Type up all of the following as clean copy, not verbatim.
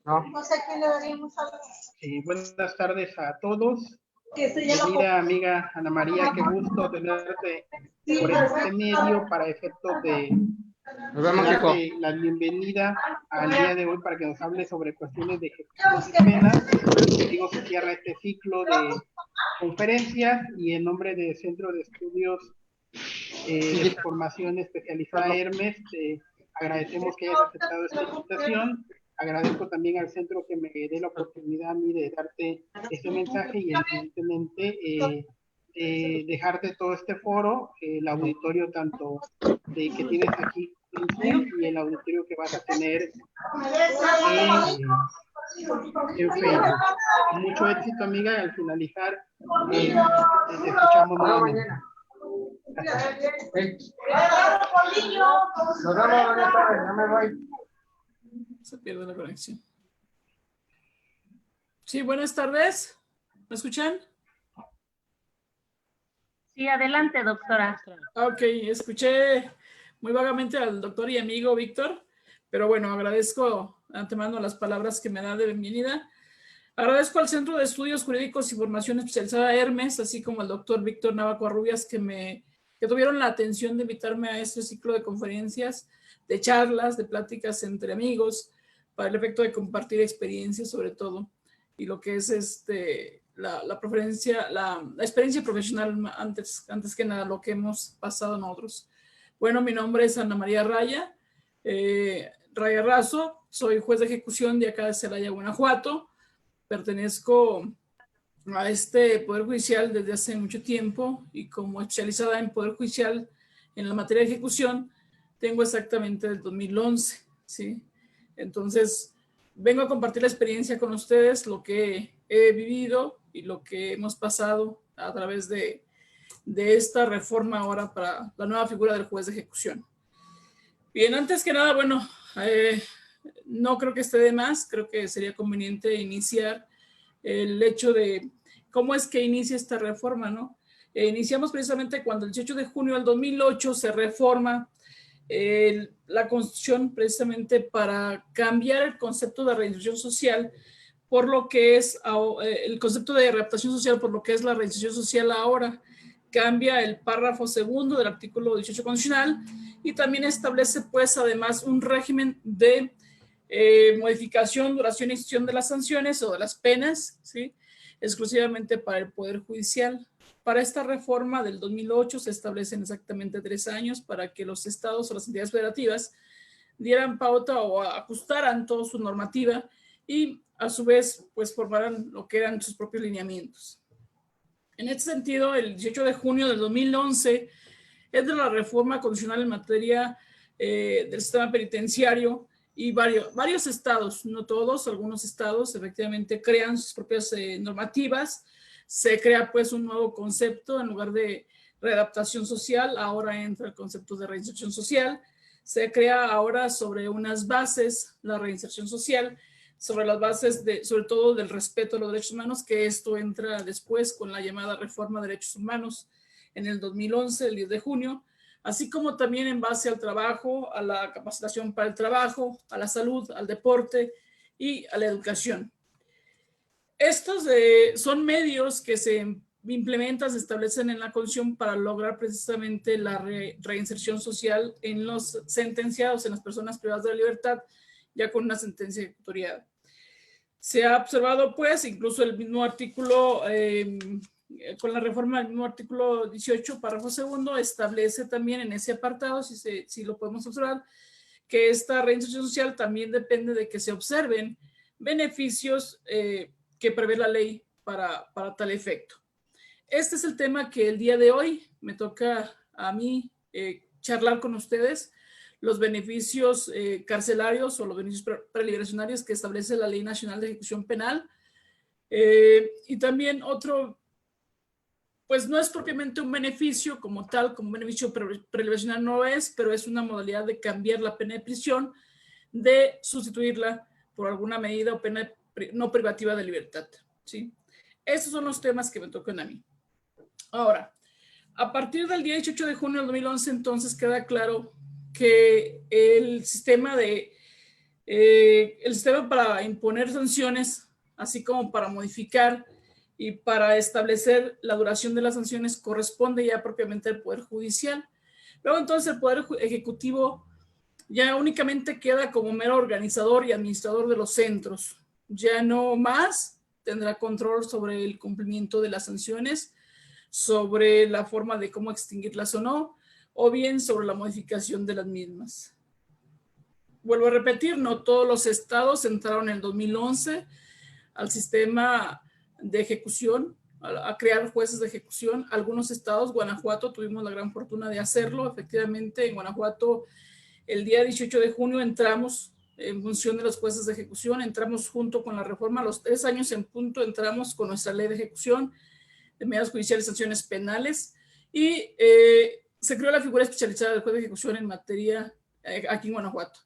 No. No sé a quién le daríamos algo. Buenas tardes a todos. Bienvenida, amiga Ana María, qué gusto tenerte por este medio para efectos de darte la bienvenida al día de hoy para que nos hable sobre cuestiones de ejecución de penas. Digo, se cierra este ciclo de conferencias y en nombre del Centro de Estudios de Formación Especializada Hermes, agradecemos que hayas aceptado esta invitación. Agradezco también al centro que me dé la oportunidad a mí de darte este mensaje y evidentemente dejarte todo este foro, el auditorio tanto de que tienes aquí en Zoom y el auditorio que vas a tener en Facebook. Mucho éxito, amiga, al finalizar te escuchamos nuevamente. Se pierde la conexión. Sí, buenas tardes. ¿Me escuchan? Sí, adelante, doctora. Ok, escuché muy vagamente al doctor y amigo Víctor, pero bueno, agradezco de antemano las palabras que me da de bienvenida. Agradezco al Centro de Estudios Jurídicos y Formación Especializada Hermes, así como al doctor Víctor Navacoarrubias, que tuvieron la atención de invitarme a este ciclo de conferencias, de charlas, de pláticas entre amigos, para el efecto de compartir experiencias sobre todo, y lo que es la experiencia profesional antes que nada, lo que hemos pasado nosotros. Bueno, mi nombre es Ana María Raya, Raya Razo, soy juez de ejecución de acá de Celaya, Guanajuato. Pertenezco a este Poder Judicial desde hace mucho tiempo y como especializada en Poder Judicial en la materia de ejecución, tengo exactamente el 2011, ¿sí? Entonces, vengo a compartir la experiencia con ustedes, lo que he vivido y lo que hemos pasado a través de esta reforma ahora para la nueva figura del juez de ejecución. Bien, antes que nada, bueno, no creo que esté de más, creo que sería conveniente iniciar el hecho de cómo es que inicia esta reforma, ¿no? Iniciamos precisamente cuando el 18 de junio del 2008 se reforma la Constitución precisamente para cambiar el concepto de reinserción social por lo que es el concepto de readaptación social por lo que es la reinserción social ahora. Cambia el párrafo segundo del artículo 18 constitucional y también establece pues además un régimen de modificación, duración y extinción de las sanciones o de las penas, ¿sí? Exclusivamente para el Poder Judicial. Para esta reforma del 2008 se establecen exactamente 3 años para que los estados o las entidades federativas dieran pauta o ajustaran toda su normativa y a su vez pues formaran lo que eran sus propios lineamientos. En este sentido, el 18 de junio del 2011 es de la reforma constitucional en materia del sistema penitenciario y varios estados, no todos, algunos estados efectivamente crean sus propias normativas. Se crea pues un nuevo concepto en lugar de readaptación social, ahora entra el concepto de reinserción social. Se crea ahora sobre unas bases la reinserción social, sobre las bases sobre todo del respeto a los derechos humanos, que esto entra después con la llamada reforma de derechos humanos en el 2011, el 10 de junio, así como también en base al trabajo, a la capacitación para el trabajo, a la salud, al deporte y a la educación. Estos son medios que se implementan, se establecen en la Constitución para lograr precisamente la reinserción social en los sentenciados, en las personas privadas de la libertad, ya con una sentencia ejecutoriada. Se ha observado, pues, incluso el mismo artículo, con la reforma del mismo artículo 18, párrafo segundo, establece también en ese apartado, si lo podemos observar, que esta reinserción social también depende de que se observen beneficios que prevé la ley para tal efecto. Este es el tema que el día de hoy me toca a mí charlar con ustedes, los beneficios carcelarios o los beneficios preliberacionarios que establece la Ley Nacional de Ejecución Penal. Y también otro, pues no es propiamente un beneficio como tal, como un beneficio preliberacional no es, pero es una modalidad de cambiar la pena de prisión, de sustituirla por alguna medida o pena no privativa de libertad, ¿sí? Esos son los temas que me tocan a mí. Ahora, a partir del día 18 de junio del 2011, entonces queda claro que el sistema de El sistema para imponer sanciones, así como para modificar y para establecer la duración de las sanciones, corresponde ya propiamente al Poder Judicial. Luego entonces el Poder Ejecutivo ya únicamente queda como mero organizador y administrador de los centros. Ya no más tendrá control sobre el cumplimiento de las sanciones, sobre la forma de cómo extinguirlas o bien sobre la modificación de las mismas. Vuelvo a repetir, no todos los estados entraron en el 2011 al sistema de ejecución, a crear jueces de ejecución. Algunos estados, Guanajuato, tuvimos la gran fortuna de hacerlo. Efectivamente, en Guanajuato, el día 18 de junio entramos en función de los jueces de ejecución, entramos junto con la reforma, a los 3 años en punto entramos con nuestra ley de ejecución, de medidas judiciales y sanciones penales, y se creó la figura especializada del juez de ejecución en materia aquí en Guanajuato.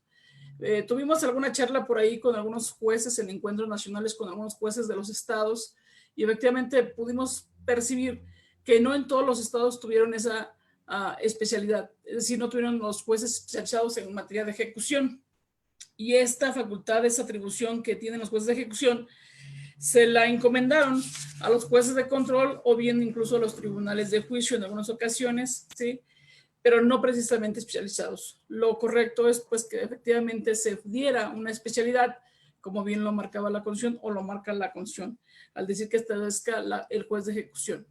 Tuvimos alguna charla por ahí con algunos jueces en encuentros nacionales, con algunos jueces de los estados, y efectivamente pudimos percibir que no en todos los estados tuvieron esa especialidad, es decir, no tuvieron los jueces especializados en materia de ejecución. Y esta facultad, esa atribución que tienen los jueces de ejecución, se la encomendaron a los jueces de control o bien incluso a los tribunales de juicio en algunas ocasiones, ¿sí? Pero no precisamente especializados. Lo correcto es pues que efectivamente se diera una especialidad, como bien lo marcaba la Constitución o lo marca la Constitución, al decir que establezca el juez de ejecución.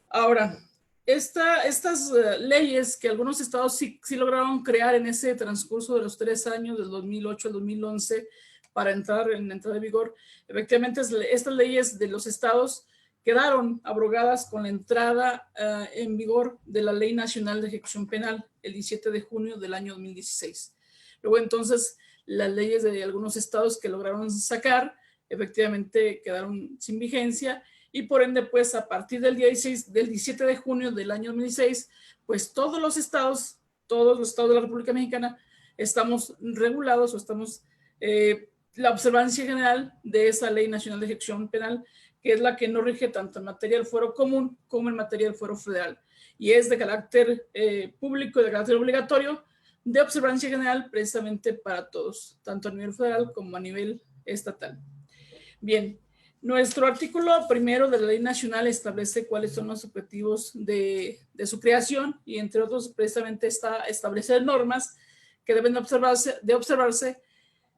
Ahora, estas leyes que algunos estados sí lograron crear en ese transcurso de los 3 años, del 2008 al 2011, para entrar en entrada de vigor, efectivamente estas leyes de los estados quedaron abrogadas con la entrada en vigor de la Ley Nacional de Ejecución Penal el 17 de junio del año 2016. Luego entonces las leyes de algunos estados que lograron sacar efectivamente quedaron sin vigencia y por ende pues a partir del 17 de junio del año 2016 pues todos los estados de la República Mexicana estamos regulados o estamos la observancia general de esa Ley Nacional de Ejecución Penal, que es la que no rige tanto en materia del fuero común como en materia del fuero federal. Y es de carácter público y de carácter obligatorio, de observancia general precisamente para todos, tanto a nivel federal como a nivel estatal. Bien, nuestro artículo primero de la Ley Nacional establece cuáles son los objetivos de su creación y entre otros precisamente está establecer normas que deben de observarse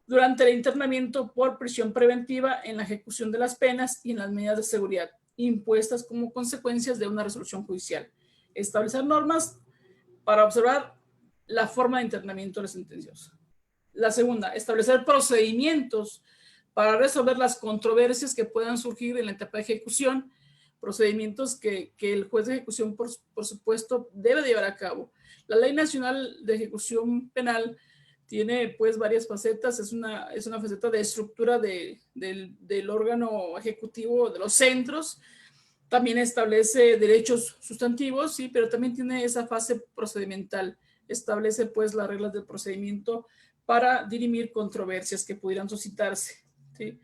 durante el internamiento por prisión preventiva en la ejecución de las penas y en las medidas de seguridad impuestas como consecuencias de una resolución judicial. Establecer normas para observar la forma de internamiento de los sentenciados. La segunda, establecer procedimientos para resolver las controversias que puedan surgir en la etapa de ejecución, procedimientos que el juez de ejecución, por supuesto, debe llevar a cabo. La Ley Nacional de Ejecución Penal tiene pues varias facetas, es una faceta de estructura del órgano ejecutivo de los centros, también establece derechos sustantivos, sí, pero también tiene esa fase procedimental, establece pues las reglas del procedimiento para dirimir controversias que pudieran suscitarse, ¿sí?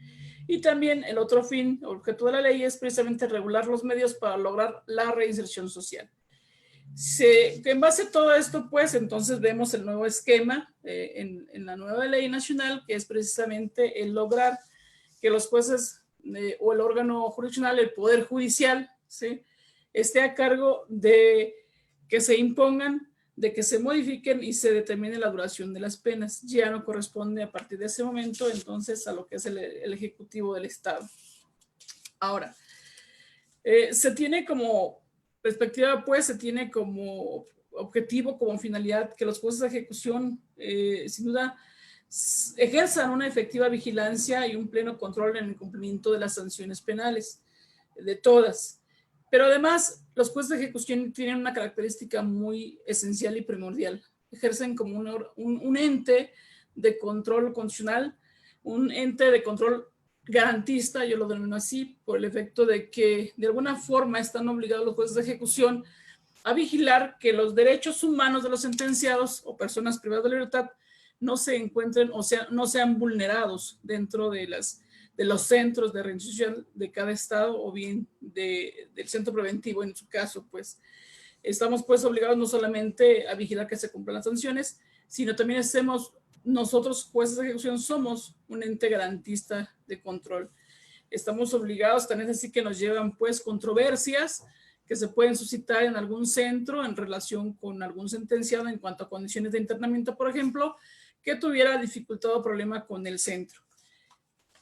Y también el otro fin, objeto de la ley, es precisamente regular los medios para lograr la reinserción social. En base a todo esto, pues, entonces vemos el nuevo esquema en la nueva ley nacional, que es precisamente el lograr que los jueces o el órgano jurisdiccional, el Poder Judicial, ¿sí?, esté a cargo de que se impongan, de que se modifiquen y se determine la duración de las penas. Ya no corresponde a partir de ese momento, entonces, a lo que es el Ejecutivo del Estado. Ahora, se tiene como perspectiva, pues, se tiene como objetivo, como finalidad, que los jueces de ejecución, sin duda, ejerzan una efectiva vigilancia y un pleno control en el cumplimiento de las sanciones penales, de todas. Pero además, los jueces de ejecución tienen una característica muy esencial y primordial. Ejercen como un ente de control constitucional, un ente de control garantista, yo lo denomino así, por el efecto de que de alguna forma están obligados los jueces de ejecución a vigilar que los derechos humanos de los sentenciados o personas privadas de libertad no se encuentren o no sean vulnerados dentro de los centros de reinserción de cada estado o bien del centro preventivo en su caso, pues. Estamos pues obligados no solamente a vigilar que se cumplan las sanciones, sino también hacemos nosotros, jueces de ejecución, somos un ente garantista de control. Estamos obligados, también así que nos llevan pues controversias que se pueden suscitar en algún centro en relación con algún sentenciado en cuanto a condiciones de internamiento, por ejemplo, que tuviera dificultad o problema con el centro.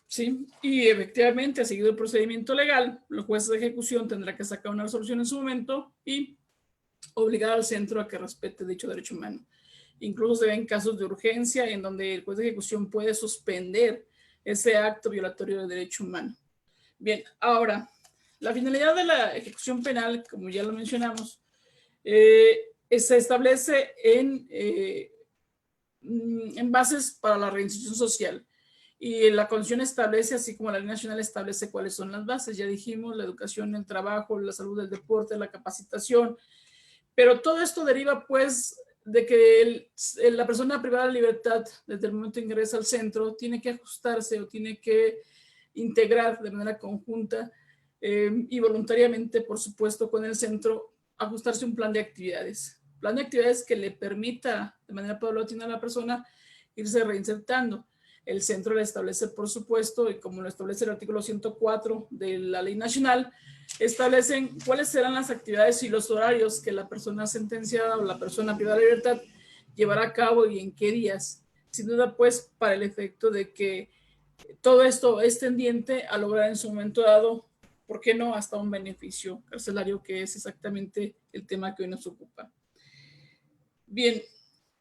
¿Sí? Y efectivamente, a seguir el procedimiento legal, los jueces de ejecución tendrán que sacar una resolución en su momento y obligar al centro a que respete dicho derecho humano. Incluso se ven casos de urgencia en donde el juez de ejecución puede suspender ese acto violatorio del derecho humano. Bien, ahora, la finalidad de la ejecución penal, como ya lo mencionamos, se establece en bases para la reinserción social. Y la Constitución establece, así como la Ley Nacional establece cuáles son las bases. Ya dijimos, la educación, el trabajo, la salud, el deporte, la capacitación. Pero todo esto deriva, pues, de que la persona privada de libertad, desde el momento que ingresa al centro, tiene que ajustarse o tiene que integrar de manera conjunta y voluntariamente, por supuesto, con el centro, ajustarse un plan de actividades. Plan de actividades que le permita, de manera paulatina a la persona, irse reinsertando. El centro le establece, por supuesto, y como lo establece el artículo 104 de la Ley Nacional, establecen cuáles serán las actividades y los horarios que la persona sentenciada o la persona privada de libertad llevará a cabo y en qué días. Sin duda, pues, para el efecto de que todo esto es tendiente a lograr en su momento dado, ¿por qué no?, hasta un beneficio carcelario, que es exactamente el tema que hoy nos ocupa. Bien,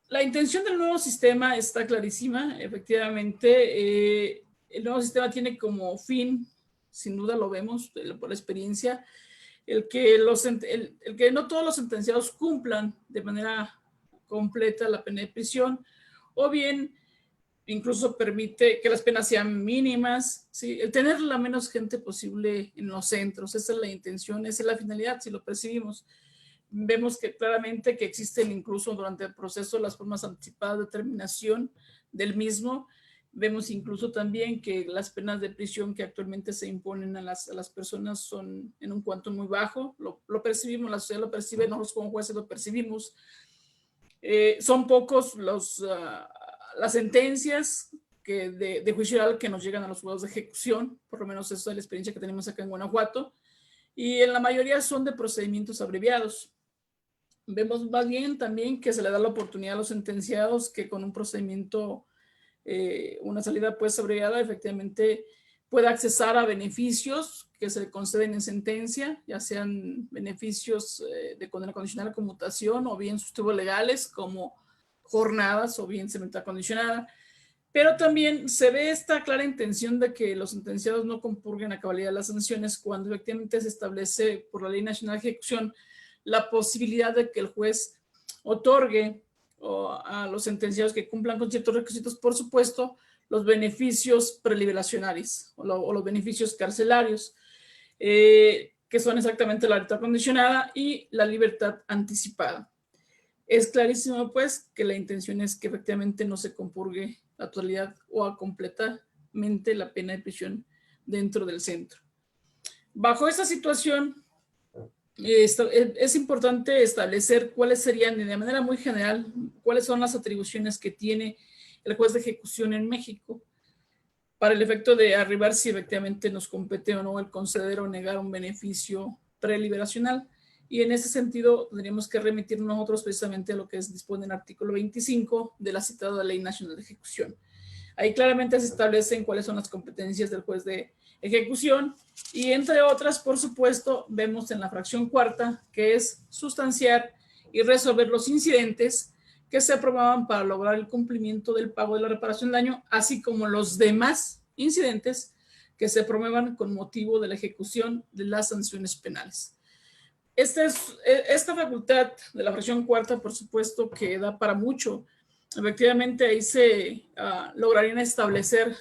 la intención del nuevo sistema está clarísima. Efectivamente, el nuevo sistema tiene como fin, sin duda lo vemos por la experiencia, el que no todos los sentenciados cumplan de manera completa la pena de prisión, o bien incluso permite que las penas sean mínimas, ¿sí? El tener la menos gente posible en los centros, esa es la intención, esa es la finalidad, si lo percibimos. Vemos que claramente que existen incluso durante el proceso las formas anticipadas de terminación del mismo. Vemos incluso también que las penas de prisión que actualmente se imponen a las personas son en un cuanto muy bajo. Lo percibimos, la sociedad lo percibe, nosotros como jueces lo percibimos. Son pocos las sentencias de juicio oral que nos llegan a los juzgados de ejecución, por lo menos esa es la experiencia que tenemos acá en Guanajuato, y en la mayoría son de procedimientos abreviados. Vemos más bien también que se le da la oportunidad a los sentenciados que con un procedimiento, una salida pues abreviada, efectivamente pueda accesar a beneficios que se le conceden en sentencia, ya sean beneficios de condena condicional, conmutación, o bien sustitutivos legales como jornadas o bien semana condicionada. Pero también se ve esta clara intención de que los sentenciados no compurguen a cabalidad las sanciones cuando efectivamente se establece por la Ley Nacional de Ejecución la posibilidad de que el juez otorgue a los sentenciados que cumplan con ciertos requisitos, por supuesto, los beneficios preliberacionales o los beneficios carcelarios, que son exactamente la libertad condicionada y la libertad anticipada. Es clarísimo, pues, que la intención es que efectivamente no se compurgue la totalidad o a completamente la pena de prisión dentro del centro. Bajo esta situación, es importante establecer cuáles serían, de manera muy general, cuáles son las atribuciones que tiene el juez de ejecución en México para el efecto de arribar si efectivamente nos compete o no el conceder o negar un beneficio preliberacional. Y en ese sentido tendríamos que remitirnos nosotros precisamente a lo que dispone el artículo 25 de la citada Ley Nacional de Ejecución. Ahí claramente se establecen cuáles son las competencias del juez de ejecución y entre otras, por supuesto, vemos en la fracción cuarta que es sustanciar y resolver los incidentes que se aprobaban para lograr el cumplimiento del pago de la reparación de daño, así como los demás incidentes que se promuevan con motivo de la ejecución de las sanciones penales. Esta facultad de la fracción cuarta, por supuesto, que da para mucho. Efectivamente, ahí se lograrían establecer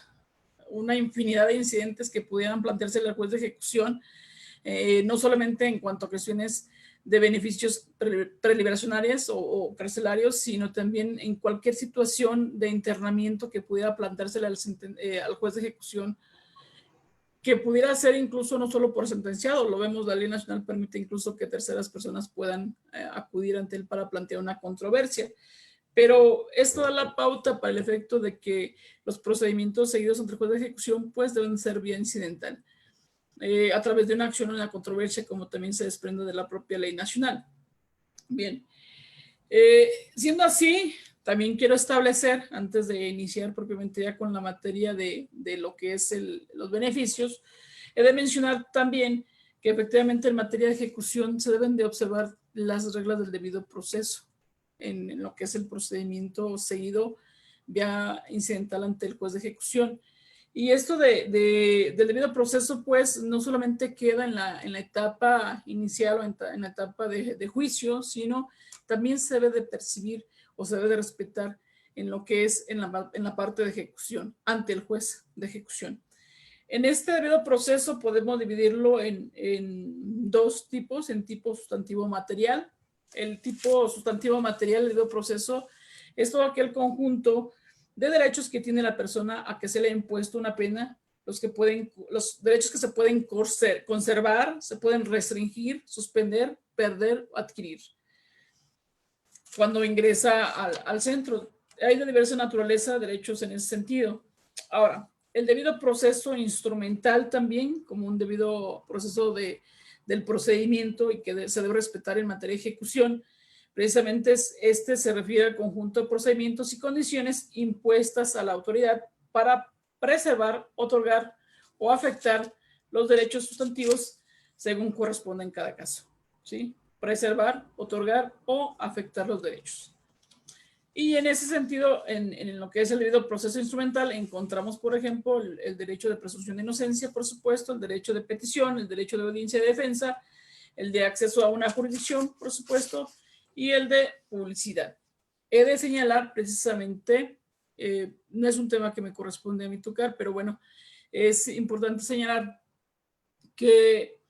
una infinidad de incidentes que pudieran plantearse al juez de ejecución, no solamente en cuanto a cuestiones de beneficios preliberacionarios o carcelarios, sino también en cualquier situación de internamiento que pudiera planteársele al juez de ejecución, que pudiera ser incluso no solo por sentenciado. Lo vemos, la Ley Nacional permite incluso que terceras personas puedan acudir ante él para plantear una controversia. Pero esto da la pauta para el efecto de que los procedimientos seguidos ante el juez de ejecución pues deben ser vía incidental, a través de una acción o una controversia, como también se desprende de la propia ley nacional. Bien, siendo así, también quiero establecer, antes de iniciar propiamente ya con la materia de lo que es los beneficios, he de mencionar también que efectivamente en materia de ejecución se deben de observar las reglas del debido proceso en lo que es el procedimiento seguido vía incidental ante el juez de ejecución. Y esto del debido proceso, pues, no solamente queda en la etapa inicial o en la etapa de juicio, sino también se debe de percibir o se debe de respetar en lo que es en la parte de ejecución, ante el juez de ejecución. En este debido proceso podemos dividirlo en dos tipos, en tipo sustantivo material. El tipo sustantivo material del debido proceso es todo aquel conjunto de derechos que tiene la persona a que se le ha impuesto una pena, los derechos que se pueden conservar, se pueden restringir, suspender, perder o adquirir cuando ingresa al centro. Hay de diversa naturaleza derechos en ese sentido. Ahora, el debido proceso instrumental también, como un debido proceso del procedimiento y que se debe respetar en materia de ejecución, precisamente se refiere al conjunto de procedimientos y condiciones impuestas a la autoridad para preservar, otorgar o afectar los derechos sustantivos según corresponda en cada caso, ¿sí? Preservar, otorgar o afectar los derechos. Y en ese sentido, en lo que es el debido proceso instrumental, encontramos, por ejemplo, el derecho de presunción de inocencia, por supuesto, el derecho de petición, el derecho de audiencia de defensa, el de acceso a una jurisdicción, por supuesto, y el de publicidad. He de señalar precisamente, no es un tema que me corresponde a mí tocar, pero bueno, es importante señalar que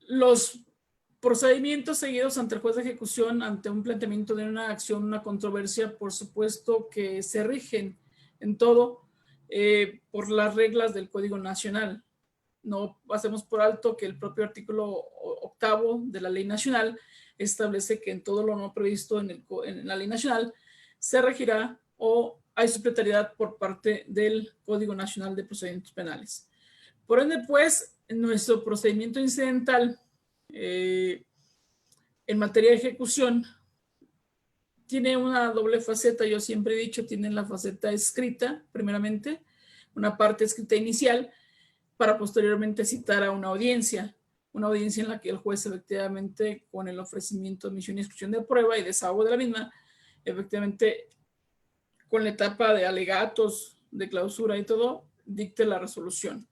los procedimientos seguidos ante el juez de ejecución ante un planteamiento de una acción, una controversia, por supuesto que se rigen en todo por las reglas del Código Nacional. No pasemos por alto que el propio artículo 8º de la Ley Nacional establece que en todo lo no previsto en la Ley Nacional se regirá o hay supletoriedad por parte del Código Nacional de Procedimientos Penales. Por ende, pues, nuestro procedimiento incidental en materia de ejecución tiene una doble faceta. Yo siempre he dicho, tiene la faceta escrita, primeramente, una parte escrita inicial, para posteriormente citar a una audiencia en la que el juez efectivamente, con el ofrecimiento de omisión y exclusión de prueba y desahogo de la misma, efectivamente, con la etapa de alegatos, de clausura y todo, dicte la resolución.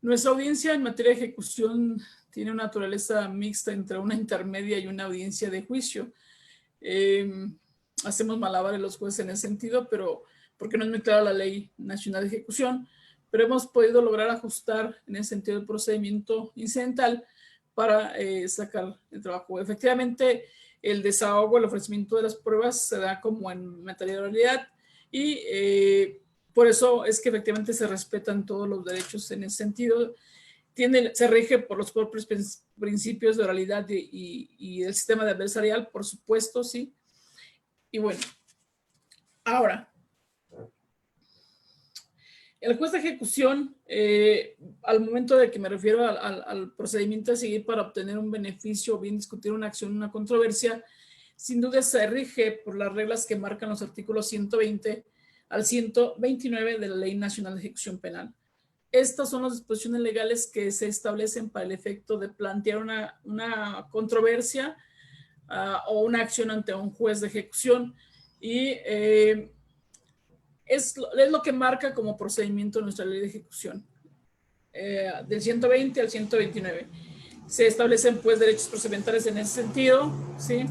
Nuestra audiencia en materia de ejecución tiene una naturaleza mixta entre una intermedia y una audiencia de juicio. Hacemos malabares los jueces en ese sentido, pero porque no es muy clara la Ley Nacional de Ejecución, pero hemos podido lograr ajustar en ese sentido el procedimiento incidental para sacar el trabajo. Efectivamente, el desahogo, el ofrecimiento de las pruebas se da como en materia de oralidad y por eso es que efectivamente se respetan todos los derechos en ese sentido. Se rige por los propios principios de oralidad y el sistema de adversarial, por supuesto, sí. Y bueno, ahora, el juez de ejecución, al momento de que me refiero al procedimiento a seguir para obtener un beneficio o bien discutir una acción, una controversia, sin duda se rige por las reglas que marcan los artículos 120 al 129 de la Ley Nacional de Ejecución Penal. Estas son las disposiciones legales que se establecen para el efecto de plantear una controversia o una acción ante un juez de ejecución y es lo que marca como procedimiento nuestra ley de ejecución. Del 120 al 129. Se establecen pues derechos procedimentales en ese sentido, ¿sí?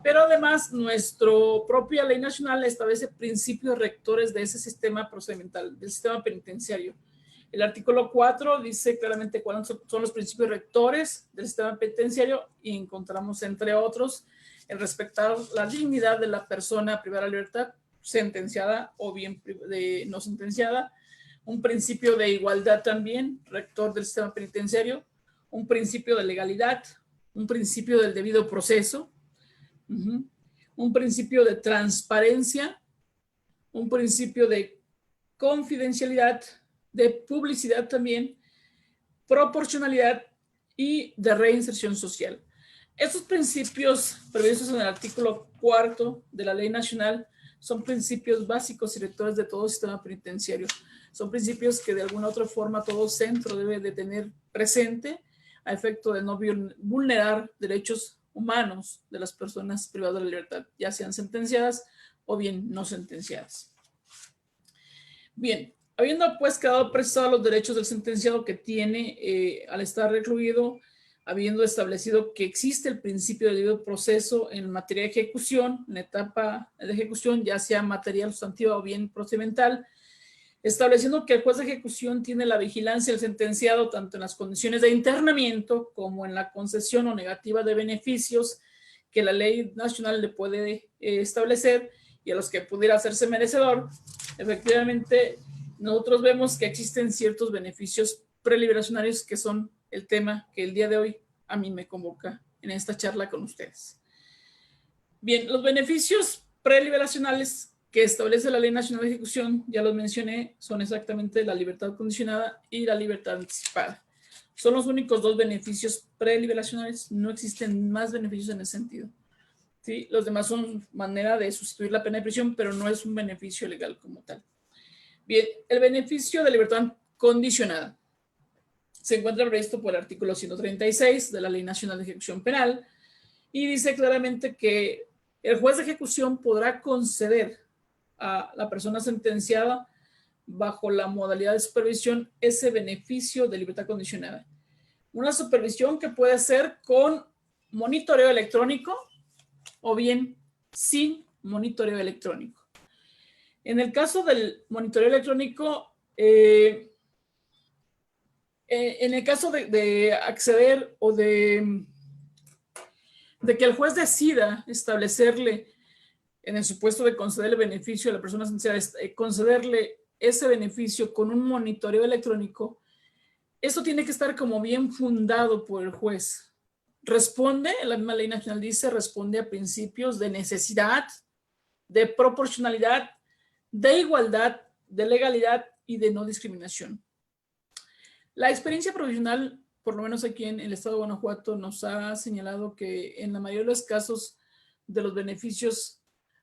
Pero además nuestra propia ley nacional establece principios rectores de ese sistema procedimental, del sistema penitenciario. El artículo 4 dice claramente cuáles son los principios rectores del sistema penitenciario y encontramos, entre otros, el respetar la dignidad de la persona privada de la libertad, sentenciada o bien no sentenciada, un principio de igualdad también, rector del sistema penitenciario, un principio de legalidad, un principio del debido proceso, un principio de transparencia, un principio de confidencialidad, de publicidad también, proporcionalidad y de reinserción social. Estos principios previstos en el artículo 4 de la Ley Nacional son principios básicos y rectores de todo sistema penitenciario. Son principios que de alguna u otra forma todo centro debe de tener presente a efecto de no vulnerar derechos humanos de las personas privadas de la libertad, ya sean sentenciadas o bien no sentenciadas. Bien, habiendo pues quedado precisados los derechos del sentenciado que tiene al estar recluido, habiendo establecido que existe el principio del debido proceso en materia de ejecución, en la etapa de ejecución, ya sea material, sustantiva o bien procedimental, estableciendo que el juez de ejecución tiene la vigilancia del sentenciado tanto en las condiciones de internamiento como en la concesión o negativa de beneficios que la ley nacional le puede establecer y a los que pudiera hacerse merecedor. Efectivamente, nosotros vemos que existen ciertos beneficios preliberacionarios que son el tema que el día de hoy a mí me convoca en esta charla con ustedes. Bien, los beneficios preliberacionales que establece la Ley Nacional de Ejecución, ya los mencioné, son exactamente la libertad condicionada y la libertad anticipada. Son los únicos dos beneficios preliberacionales, no existen más beneficios en ese sentido. ¿Sí? Los demás son manera de sustituir la pena de prisión, pero no es un beneficio legal como tal. Bien, el beneficio de libertad condicionada se encuentra previsto por el artículo 136 de la Ley Nacional de Ejecución Penal y dice claramente que el juez de ejecución podrá conceder a la persona sentenciada bajo la modalidad de supervisión ese beneficio de libertad condicionada. Una supervisión que puede ser con monitoreo electrónico o bien sin monitoreo electrónico. En el caso del monitoreo electrónico, en el caso de acceder o de que el juez decida establecerle, en el supuesto de concederle beneficio a la persona sentenciada, concederle ese beneficio con un monitoreo electrónico, esto tiene que estar como bien fundado por el juez. Responde, la misma Ley Nacional dice, responde a principios de necesidad, de proporcionalidad, de igualdad, de legalidad y de no discriminación. La experiencia profesional, por lo menos aquí en el estado de Guanajuato, nos ha señalado que en la mayoría de los casos de los beneficios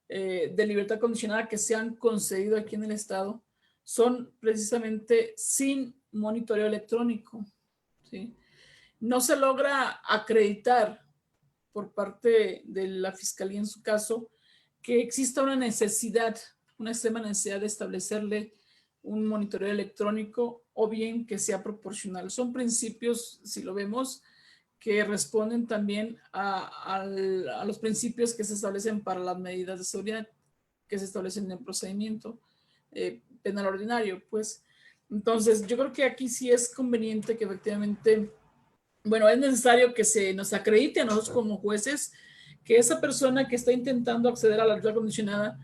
de libertad condicionada que se han concedido aquí en el estado son precisamente sin monitoreo electrónico, ¿sí? No se logra acreditar por parte de la Fiscalía en su caso que exista una necesidad, una extrema necesidad de establecerle un monitoreo electrónico o bien que sea proporcional. Son principios, si lo vemos, que responden también a los principios que se establecen para las medidas de seguridad que se establecen en el procedimiento penal ordinario, pues. Entonces, yo creo que aquí sí es conveniente que efectivamente, bueno, es necesario que se nos acredite a nosotros como jueces que esa persona que está intentando acceder a la libertad condicionada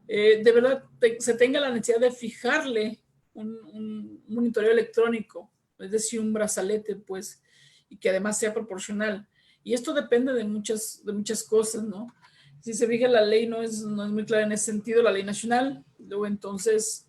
de verdad se tenga la necesidad de fijarle un monitoreo electrónico, es decir, un brazalete, pues, y que además sea proporcional. Y esto depende de muchas cosas, ¿no? Si se fija, la ley no es muy clara en ese sentido, la ley nacional, luego entonces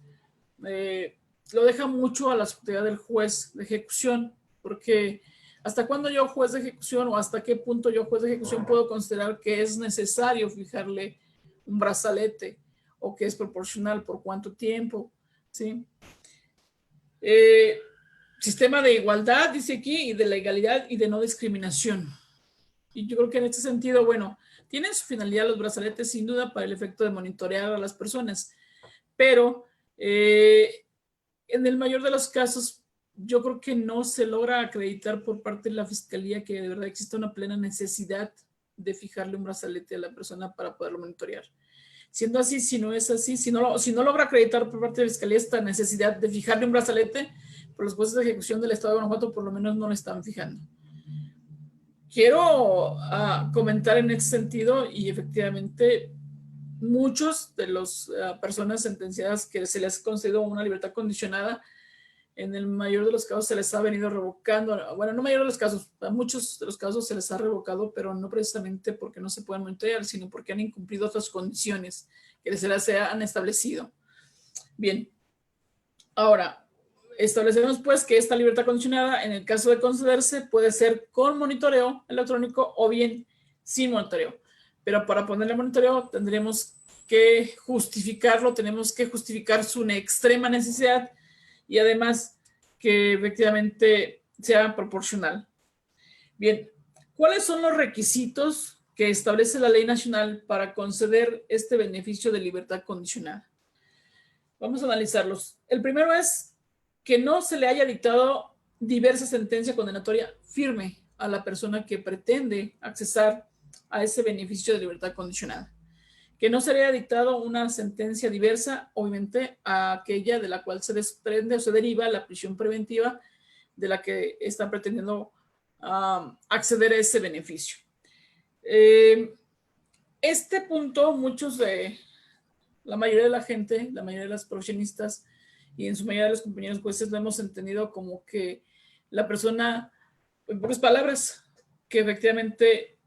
lo deja mucho a la subjetividad del juez de ejecución, porque ¿hasta cuándo yo, juez de ejecución, o hasta qué punto yo, juez de ejecución, puedo considerar que es necesario fijarle un brazalete o que es proporcional, por cuánto tiempo? ¿Sí? Sistema de igualdad, dice aquí, y de legalidad y de no discriminación. Y yo creo que en este sentido, bueno, tienen su finalidad los brazaletes sin duda para el efecto de monitorear a las personas, pero en el mayor de los casos yo creo que no se logra acreditar por parte de la Fiscalía que de verdad existe una plena necesidad de fijarle un brazalete a la persona para poderlo monitorear. Siendo así, si no es así, si no logra acreditar por parte de la Fiscalía esta necesidad de fijarle un brazalete, por los jueces de ejecución del estado de Guanajuato por lo menos no lo están fijando. Quiero comentar en este sentido, y efectivamente muchos de las personas sentenciadas que se les ha concedido una libertad condicionada En el mayor de los casos se les ha venido revocando, bueno, no mayor de los casos, a muchos de los casos se les ha revocado, pero no precisamente porque no se puedan monitorear, sino porque han incumplido otras condiciones que se les han establecido. Bien, ahora, establecemos pues que esta libertad condicionada, en el caso de concederse, puede ser con monitoreo electrónico o bien sin monitoreo. Pero para ponerle monitoreo tendremos que justificarlo, tenemos que justificar su extrema necesidad y además que efectivamente sea proporcional. Bien, ¿cuáles son los requisitos que establece la ley nacional para conceder este beneficio de libertad condicional? Vamos a analizarlos. El primero es que no se le haya dictado diversa sentencia condenatoria firme a la persona que pretende accesar a ese beneficio de libertad condicional. Que no se le haya dictado una sentencia diversa, obviamente, a aquella de la cual se desprende o se deriva la prisión preventiva de la que está pretendiendo acceder a ese beneficio. Este punto, la mayoría de la gente, la mayoría de las profesionistas y en su mayoría de los compañeros jueces lo hemos entendido como que la persona, en pocas palabras, que efectivamente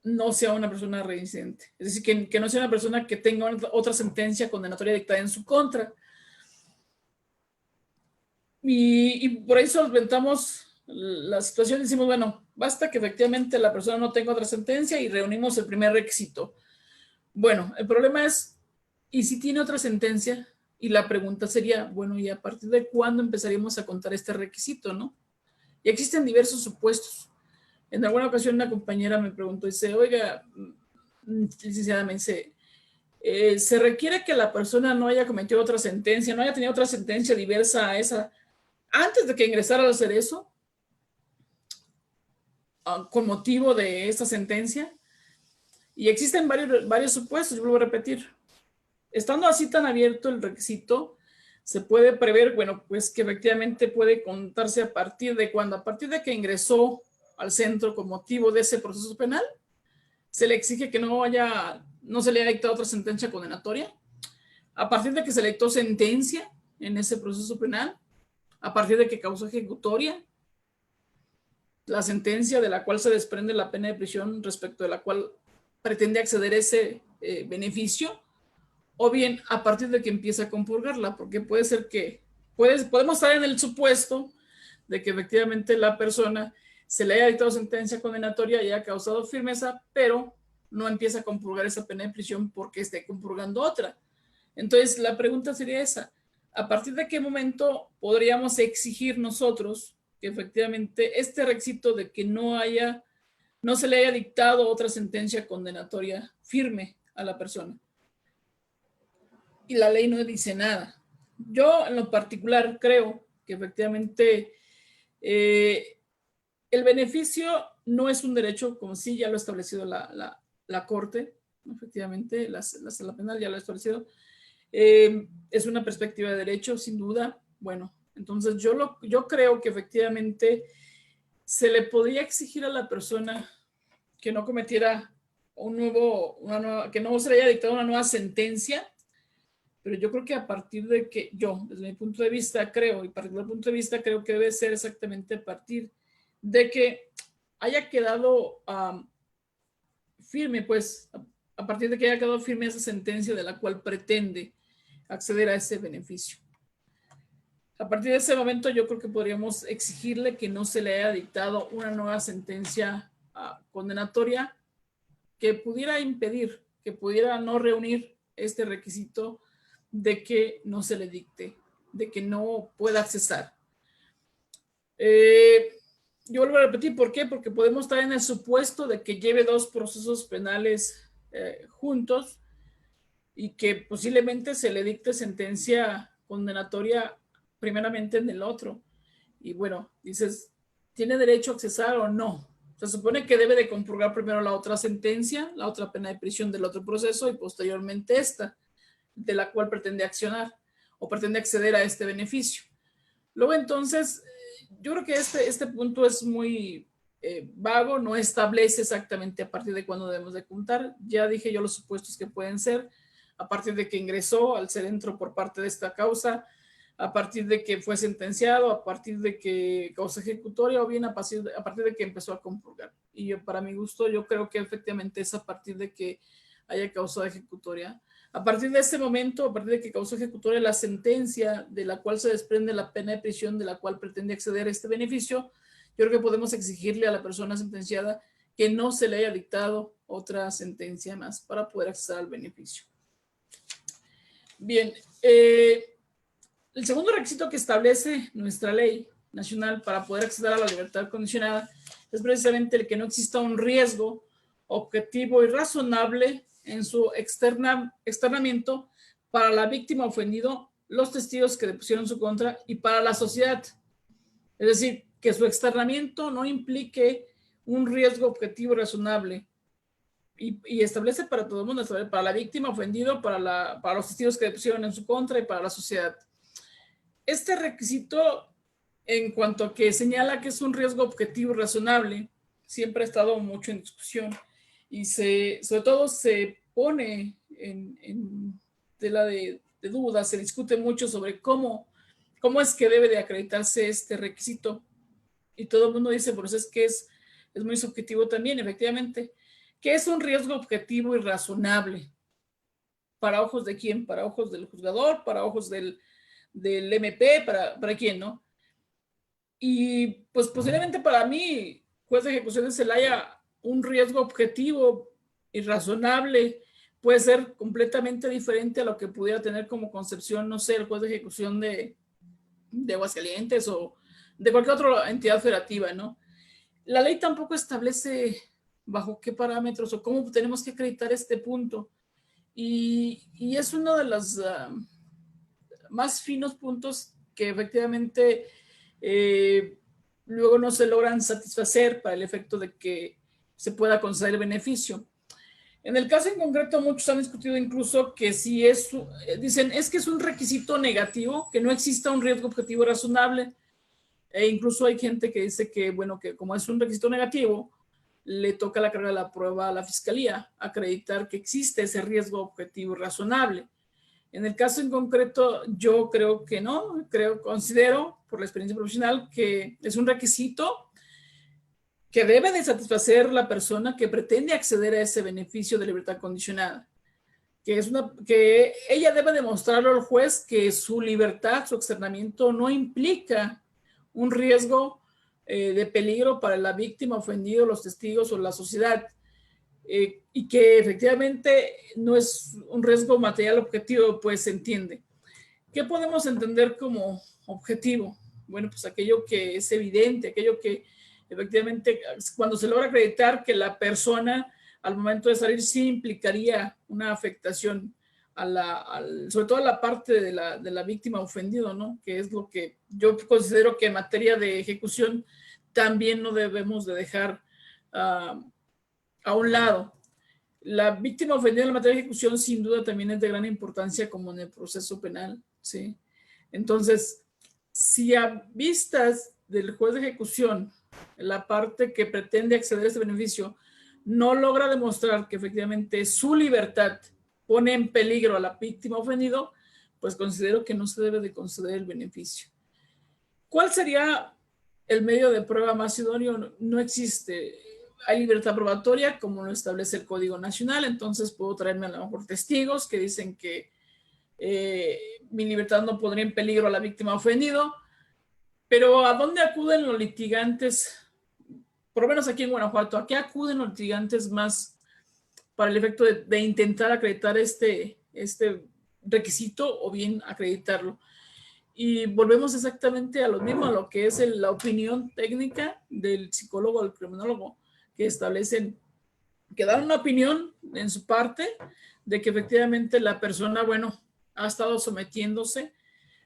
no sea una persona reincidente. Es decir, que no sea una persona que tenga otra sentencia condenatoria dictada en su contra. Y por ahí solventamos la situación y decimos, bueno, basta que efectivamente la persona no tenga otra sentencia y reunimos el primer requisito. Bueno, el problema es, ¿y si tiene otra sentencia? Y la pregunta sería, bueno, ¿y a partir de cuándo empezaríamos a contar este requisito, no? Y existen diversos supuestos. En alguna ocasión una compañera me preguntó, dice, oiga, licenciada, me dice, ¿se requiere que la persona no haya cometido otra sentencia, no haya tenido otra sentencia diversa a esa antes de que ingresara a hacer eso? Con motivo de esta sentencia. Y existen varios supuestos, yo vuelvo a repetir. Estando así tan abierto el requisito, se puede prever, bueno, pues que efectivamente puede contarse a partir de cuando, a partir de que ingresó al centro con motivo de ese proceso penal, se le exige que no se le haya dictado otra sentencia condenatoria, a partir de que se le dictó sentencia en ese proceso penal, a partir de que causó ejecutoria la sentencia de la cual se desprende la pena de prisión respecto de la cual pretende acceder a ese beneficio, o bien a partir de que empieza a compurgarla, porque puede ser que podemos estar en el supuesto de que efectivamente la persona se le haya dictado sentencia condenatoria y haya causado firmeza, pero no empieza a compurgar esa pena de prisión porque esté compurgando otra. Entonces, la pregunta sería esa: ¿a partir de qué momento podríamos exigir nosotros que efectivamente este requisito de que no se le haya dictado otra sentencia condenatoria firme a la persona? Y la ley no dice nada. Yo en lo particular creo que efectivamente el beneficio no es un derecho, como sí ya lo ha establecido la Corte, efectivamente, la Sala Penal ya lo ha establecido. Es una perspectiva de derecho, sin duda. Bueno, entonces yo creo que efectivamente se le podría exigir a la persona que no cometiera que no se le haya dictado una nueva sentencia, pero yo creo que a partir de que desde mi punto de vista creo, y particular punto de vista creo que debe ser exactamente a partir de que haya quedado firme, pues, a partir de que haya quedado firme esa sentencia de la cual pretende acceder a ese beneficio. A partir de ese momento yo creo que podríamos exigirle que no se le haya dictado una nueva sentencia condenatoria que pudiera impedir, que pudiera no reunir este requisito de que no se le dicte, de que no pueda accesar. Yo vuelvo a repetir, ¿por qué? Porque podemos estar en el supuesto de que lleve dos procesos penales juntos y que posiblemente se le dicte sentencia condenatoria primeramente en el otro. Y bueno, dices, ¿tiene derecho a accesar o no? Se supone que debe de compurgar primero la otra sentencia, la otra pena de prisión del otro proceso y posteriormente esta, de la cual pretende accionar o pretende acceder a este beneficio. Luego entonces, yo creo que este punto es muy vago, no establece exactamente a partir de cuándo debemos de contar. Ya dije yo los supuestos que pueden ser: a partir de que ingresó al centro por parte de esta causa, a partir de que fue sentenciado, a partir de que causó ejecutoria o bien a partir de que empezó a compurgar. Y para mi gusto, yo creo que efectivamente es a partir de que haya causado ejecutoria. A partir de este momento, a partir de que causó ejecutoria la sentencia de la cual se desprende la pena de prisión de la cual pretende acceder a este beneficio, yo creo que podemos exigirle a la persona sentenciada que no se le haya dictado otra sentencia más para poder acceder al beneficio. Bien, el segundo requisito que establece nuestra ley nacional para poder acceder a la libertad condicionada es precisamente el que no exista un riesgo objetivo y razonable en su externamiento para la víctima ofendido, los testigos que depusieron su contra y para la sociedad. Es decir, que su externamiento no implique un riesgo objetivo y razonable y establece para todo el mundo, para la víctima ofendido, para los testigos que depusieron en su contra y para la sociedad. Este requisito, en cuanto a que señala que es un riesgo objetivo y razonable, siempre ha estado mucho en discusión y sobre todo se pone en tela de duda, se discute mucho sobre cómo es que debe de acreditarse este requisito. Y todo el mundo dice, por eso es que es muy subjetivo también, efectivamente, que es un riesgo objetivo y razonable. ¿Para ojos de quién? ¿Para ojos del juzgador? ¿Para ojos del MP? ¿Para quién, no? Y pues posiblemente para mí, juez de ejecución de Celaya, un riesgo objetivo y razonable puede ser completamente diferente a lo que pudiera tener como concepción, no sé, el juez de ejecución de Aguascalientes o de cualquier otra entidad federativa, ¿no? La ley tampoco establece bajo qué parámetros o cómo tenemos que acreditar este punto. Y es uno de los más finos puntos que efectivamente luego no se logran satisfacer para el efecto de que se pueda conceder el beneficio. En el caso en concreto, muchos han discutido incluso que si dicen, es que es un requisito negativo, que no exista un riesgo objetivo razonable. E incluso hay gente que dice que, bueno, que como es un requisito negativo, le toca la carga de la prueba a la fiscalía, acreditar que existe ese riesgo objetivo y razonable. En el caso en concreto, yo creo que no, considero, por la experiencia profesional, que es un requisito que debe de satisfacer la persona que pretende acceder a ese beneficio de libertad condicionada. Que ella debe demostrarle al juez que su libertad, su externamiento no implica un riesgo de peligro para la víctima ofendida, los testigos o la sociedad, y que efectivamente no es un riesgo material objetivo, pues se entiende. ¿Qué podemos entender como objetivo? Bueno, pues aquello que es evidente, aquello que efectivamente cuando se logra acreditar que la persona al momento de salir sí implicaría una afectación sobre todo a la parte de la víctima ofendida, ¿no? Que es lo que yo considero que en materia de ejecución también no debemos de dejar a un lado. La víctima ofendida en la materia de ejecución sin duda también es de gran importancia como en el proceso penal, ¿sí? Entonces, si a vistas del juez de ejecución, la parte que pretende acceder a este beneficio no logra demostrar que efectivamente su libertad pone en peligro a la víctima ofendido, pues considero que no se debe de conceder el beneficio. ¿Cuál sería el medio de prueba más idóneo? No existe. Hay libertad probatoria, como lo establece el Código Nacional, entonces puedo traerme a lo mejor testigos que dicen que mi libertad no pondría en peligro a la víctima ofendido, pero ¿a dónde acuden los litigantes? Por lo menos aquí en Guanajuato, ¿a qué acuden los litigantes más para el efecto de intentar acreditar este requisito o bien acreditarlo? Y volvemos exactamente a lo mismo, a lo que es la opinión técnica del psicólogo o del criminólogo, que establecen, que dan una opinión en su parte de que efectivamente la persona, bueno, ha estado sometiéndose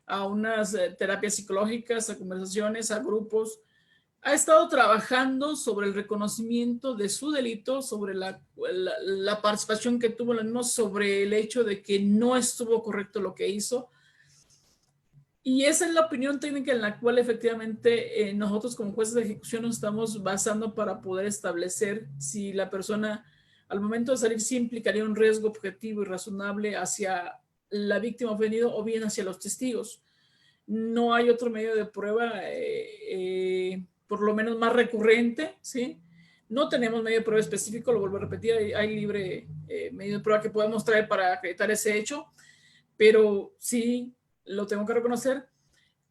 a unas terapias psicológicas, a conversaciones, a grupos, ha estado trabajando sobre el reconocimiento de su delito, sobre la participación que tuvo en el mismo, sobre el hecho de que no estuvo correcto lo que hizo. Y esa es la opinión técnica en la cual efectivamente nosotros como jueces de ejecución nos estamos basando para poder establecer si la persona al momento de salir sí implicaría un riesgo objetivo y razonable hacia la víctima ofendida o bien hacia los testigos. no hay otro medio de prueba, por lo menos más recurrente, ¿sí? No tenemos medio de prueba específico, lo vuelvo a repetir, hay libre medio de prueba que podemos traer para acreditar ese hecho, pero sí, lo tengo que reconocer,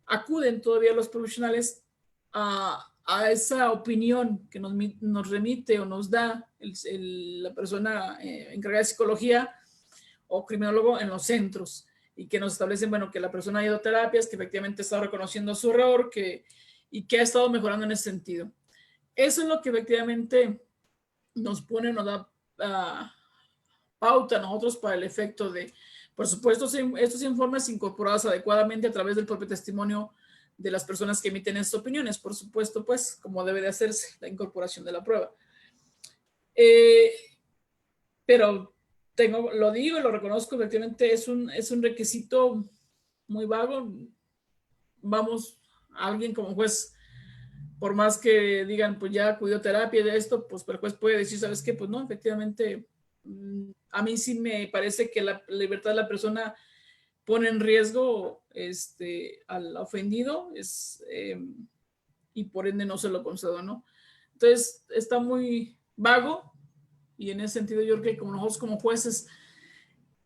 acuden todavía los profesionales a esa opinión que nos remite o nos da la persona encargada de psicología o criminólogo en los centros, y que nos establecen, bueno, que la persona ha ido a terapias, que efectivamente está reconociendo su error, y que ha estado mejorando en ese sentido. Eso es lo que efectivamente nos pone, nos da pauta a nosotros para el efecto de, por supuesto, estos informes incorporados adecuadamente a través del propio testimonio de las personas que emiten estas opiniones, por supuesto, pues, como debe de hacerse la incorporación de la prueba. Pero lo digo y lo reconozco, efectivamente es un requisito muy vago. Vamos, alguien como juez, por más que digan, pues ya acudió a terapia de esto, pues el juez puede decir, ¿sabes qué? Pues no, efectivamente, a mí sí me parece que la libertad de la persona pone en riesgo al ofendido, y por ende no se lo concedo, ¿no? Entonces, está muy vago, y en ese sentido yo creo que como nosotros como jueces,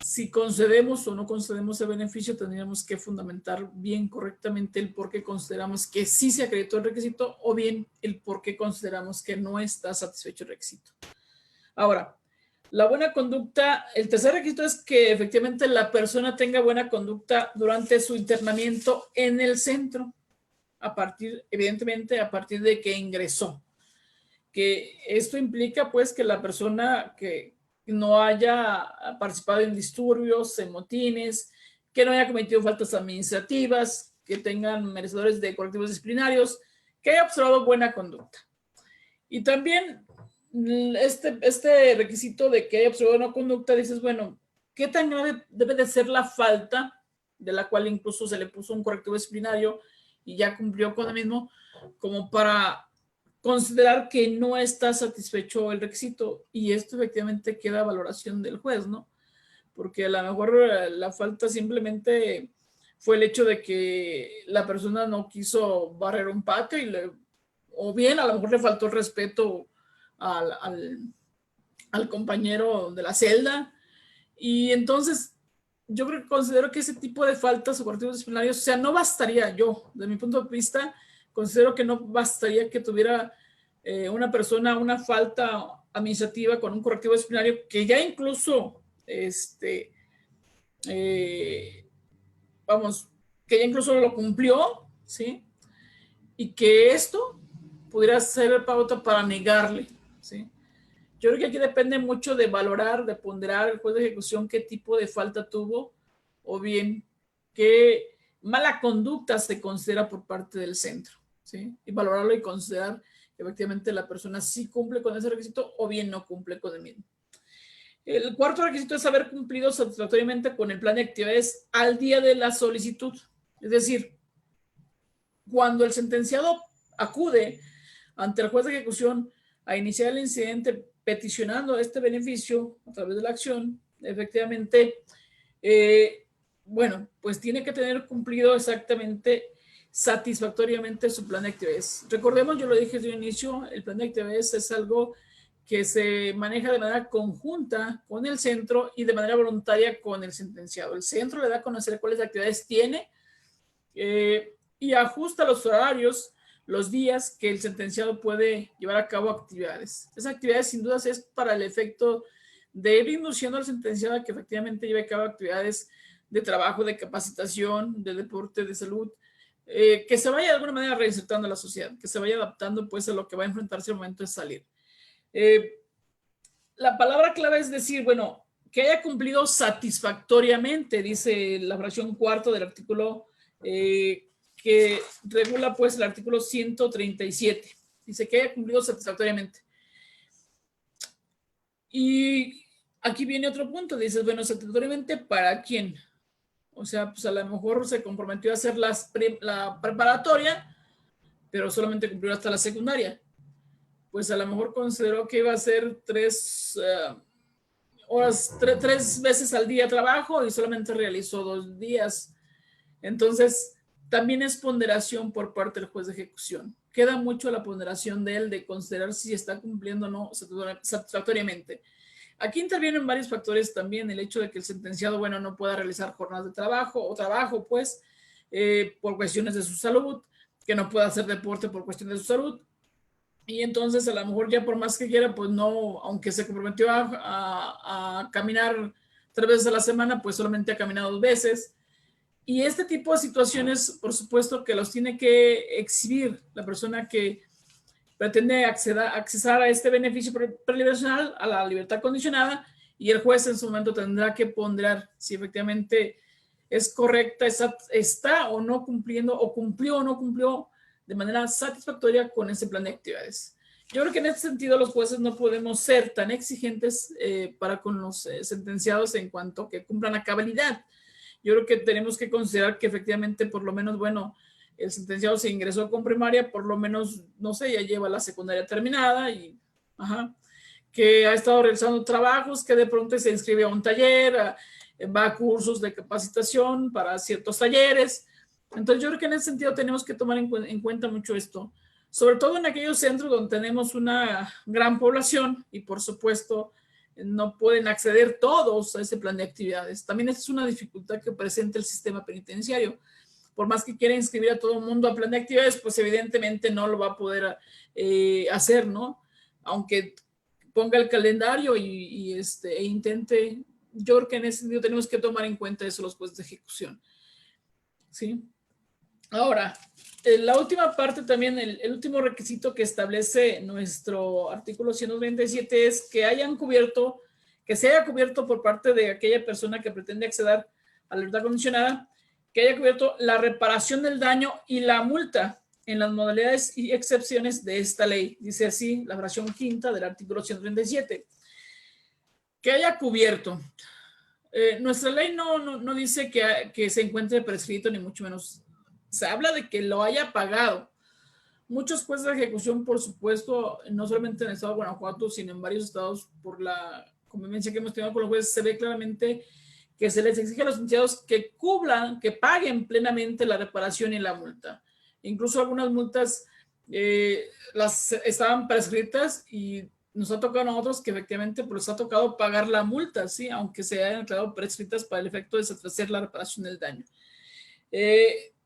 si concedemos o no concedemos el beneficio, tendríamos que fundamentar bien correctamente el por qué consideramos que sí se acreditó el requisito, o bien el por qué consideramos que no está satisfecho el requisito. Ahora, la buena conducta, el tercer requisito es que efectivamente la persona tenga buena conducta durante su internamiento en el centro, evidentemente a partir de que ingresó. Que esto implica pues que la persona que no haya participado en disturbios, en motines, que no haya cometido faltas administrativas, que tengan merecedores de correctivos disciplinarios, que haya observado buena conducta. Y también este requisito de que haya observado buena conducta, dices, bueno, ¿qué tan grave debe de ser la falta, de la cual incluso se le puso un correctivo disciplinario y ya cumplió con el mismo, como para considerar que no está satisfecho el requisito? Y esto efectivamente queda a valoración del juez, ¿no? Porque a lo mejor la falta simplemente fue el hecho de que la persona no quiso barrer un patio, o bien a lo mejor le faltó el respeto al compañero de la celda. Y entonces yo considero que ese tipo de faltas o correctivos disciplinarios, o sea, no bastaría, yo, de mi punto de vista, considero que no bastaría que tuviera una persona una falta administrativa con un correctivo disciplinario que ya incluso, que ya incluso lo cumplió, ¿sí? Y que esto pudiera ser pauta para negarle, ¿sí? Yo creo que aquí depende mucho de valorar, de ponderar el juez de ejecución qué tipo de falta tuvo, o bien qué mala conducta se considera por parte del centro, ¿sí? Y valorarlo y considerar que efectivamente la persona sí cumple con ese requisito o bien no cumple con el mismo. El cuarto requisito es haber cumplido satisfactoriamente con el plan de actividades al día de la solicitud. Es decir, cuando el sentenciado acude ante el juez de ejecución a iniciar el incidente peticionando este beneficio a través de la acción, efectivamente, bueno, pues tiene que tener cumplido exactamente, satisfactoriamente su plan de actividades. Recordemos, yo lo dije desde un inicio, el plan de actividades es algo que se maneja de manera conjunta con el centro y de manera voluntaria con el sentenciado. El centro le da a conocer cuáles actividades tiene y ajusta los horarios, los días que el sentenciado puede llevar a cabo actividades. Esas actividades sin dudas es para el efecto de ir induciendo al sentenciado a que efectivamente lleve a cabo actividades de trabajo, de capacitación, de deporte, de salud, que se vaya de alguna manera reinsertando a la sociedad, que se vaya adaptando pues a lo que va a enfrentarse al momento de salir. La palabra clave es decir, bueno, que haya cumplido satisfactoriamente, dice la fracción cuarta del artículo que regula pues el artículo 137. Dice que haya cumplido satisfactoriamente. Y aquí viene otro punto, dices, bueno, satisfactoriamente ¿para quién? O sea, pues a lo mejor se comprometió a hacer la preparatoria, pero solamente cumplió hasta la secundaria. Pues a lo mejor consideró que iba a hacer 3 veces al día trabajo y solamente realizó 2 días. Entonces, también es ponderación por parte del juez de ejecución. Queda mucho la ponderación de él de considerar si está cumpliendo o no satisfactoriamente. Aquí intervienen varios factores también, el hecho de que el sentenciado, bueno, no pueda realizar jornadas de trabajo o trabajo, pues, por cuestiones de su salud, que no pueda hacer deporte por cuestiones de su salud. Y entonces a lo mejor ya por más que quiera, pues no, aunque se comprometió a caminar 3 veces a la semana, pues solamente ha caminado 2 veces. Y este tipo de situaciones, por supuesto que los tiene que exhibir la persona que pretende accesar a este beneficio preliberacional, a la libertad condicionada, y el juez en su momento tendrá que ponderar si efectivamente es correcta, está o no cumpliendo, o cumplió o no cumplió de manera satisfactoria con ese plan de actividades. Yo creo que en este sentido los jueces no podemos ser tan exigentes para con los sentenciados en cuanto que cumplan a cabalidad. Yo creo que tenemos que considerar que efectivamente por lo menos, bueno, el sentenciado se ingresó con primaria, por lo menos, no sé, ya lleva la secundaria terminada y, que ha estado realizando trabajos, que de pronto se inscribe a un taller, va a cursos de capacitación para ciertos talleres. Entonces yo creo que en ese sentido tenemos que tomar en cuenta mucho esto, sobre todo en aquellos centros donde tenemos una gran población y por supuesto no pueden acceder todos a ese plan de actividades. También esa es una dificultad que presenta el sistema penitenciario. Por más que quiera inscribir a todo el mundo a plan de actividades, pues evidentemente no lo va a poder hacer, ¿no? Aunque ponga el calendario e intente, yo creo que en ese sentido tenemos que tomar en cuenta eso los jueces de ejecución. ¿Sí? Ahora, la última parte también, el último requisito que establece nuestro artículo 137 es que se haya cubierto por parte de aquella persona que pretende acceder a la libertad condicionada, que haya cubierto la reparación del daño y la multa en las modalidades y excepciones de esta ley. Dice así la fracción quinta del artículo 137. Que haya cubierto. Nuestra ley no dice que se encuentre prescrito, ni mucho menos. Se habla de que lo haya pagado. Muchos jueces de ejecución, por supuesto, no solamente en el estado de Guanajuato, sino en varios estados, por la convivencia que hemos tenido con los jueces, se ve claramente que se les exige a los sentenciados que cubran, que paguen plenamente la reparación y la multa. Incluso algunas multas las estaban prescritas y nos ha tocado a nosotros que efectivamente pues ha tocado pagar la multa, ¿sí? Aunque se hayan declarado prescritas para el efecto de satisfacer la reparación del daño.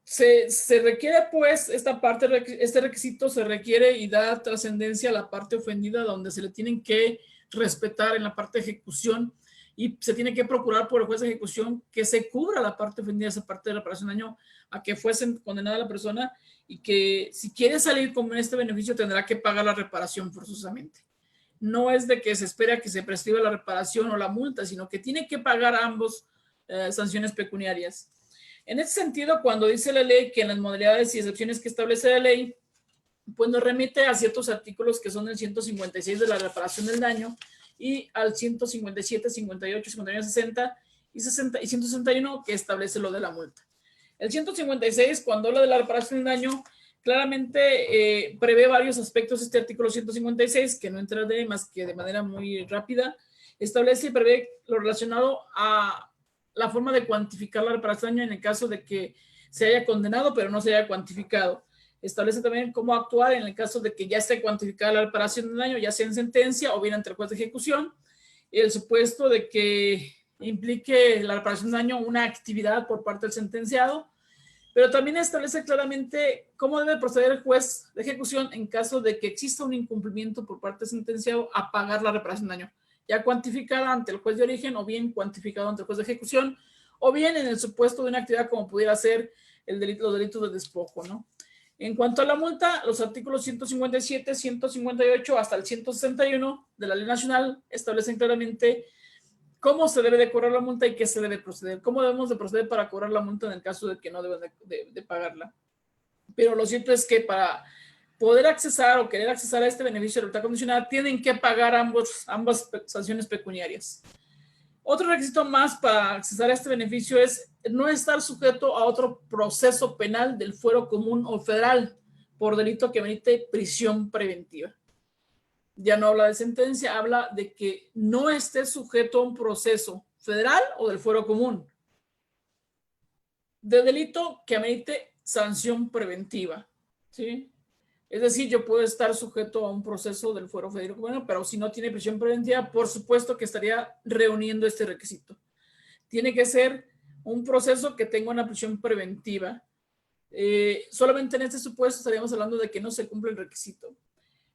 Se requiere pues este requisito se requiere y da trascendencia a la parte ofendida, donde se le tienen que respetar en la parte de ejecución y se tiene que procurar por el juez de ejecución que se cubra la parte ofendida, esa parte de reparación de daño, a que fuese condenada la persona, y que si quiere salir con este beneficio tendrá que pagar la reparación forzosamente. No es de que se espera que se prescriba la reparación o la multa, sino que tiene que pagar ambos sanciones pecuniarias. En ese sentido, cuando dice la ley que en las modalidades y excepciones que establece la ley, pues nos remite a ciertos artículos que son el 156 de la reparación del daño y al 157, 58, 59, 60 y 161 que establece lo de la multa. El 156, cuando habla de la reparación del daño, claramente prevé varios aspectos. Este artículo 156, que no entraré más que de manera muy rápida, establece y prevé lo relacionado a la forma de cuantificar la reparación del daño en el caso de que se haya condenado pero no se haya cuantificado. Establece también cómo actuar en el caso de que ya esté cuantificada la reparación del daño, ya sea en sentencia o bien ante el juez de ejecución. El supuesto de que implique la reparación del daño una actividad por parte del sentenciado, pero también establece claramente cómo debe proceder el juez de ejecución en caso de que exista un incumplimiento por parte del sentenciado a pagar la reparación del daño, ya cuantificada ante el juez de origen o bien cuantificado ante el juez de ejecución, o bien en el supuesto de una actividad como pudiera ser los delitos de despojo, ¿no? En cuanto a la multa, los artículos 157, 158 hasta el 161 de la Ley Nacional establecen claramente cómo se debe de cobrar la multa y qué se debe proceder, cómo debemos de proceder para cobrar la multa en el caso de que no deben de pagarla. Pero lo cierto es que para poder accesar o querer accesar a este beneficio de libertad condicionada, tienen que pagar ambas sanciones pecuniarias. Otro requisito más para accesar a este beneficio es no estar sujeto a otro proceso penal del fuero común o federal por delito que merite prisión preventiva. Ya no habla de sentencia, habla de que no esté sujeto a un proceso federal o del fuero común de delito que merite sanción preventiva, ¿sí? Es decir, yo puedo estar sujeto a un proceso del fuero federal, bueno, pero si no tiene prisión preventiva, por supuesto que estaría reuniendo este requisito. Tiene que ser un proceso que tenga una prisión preventiva. Solamente en este supuesto estaríamos hablando de que no se cumple el requisito.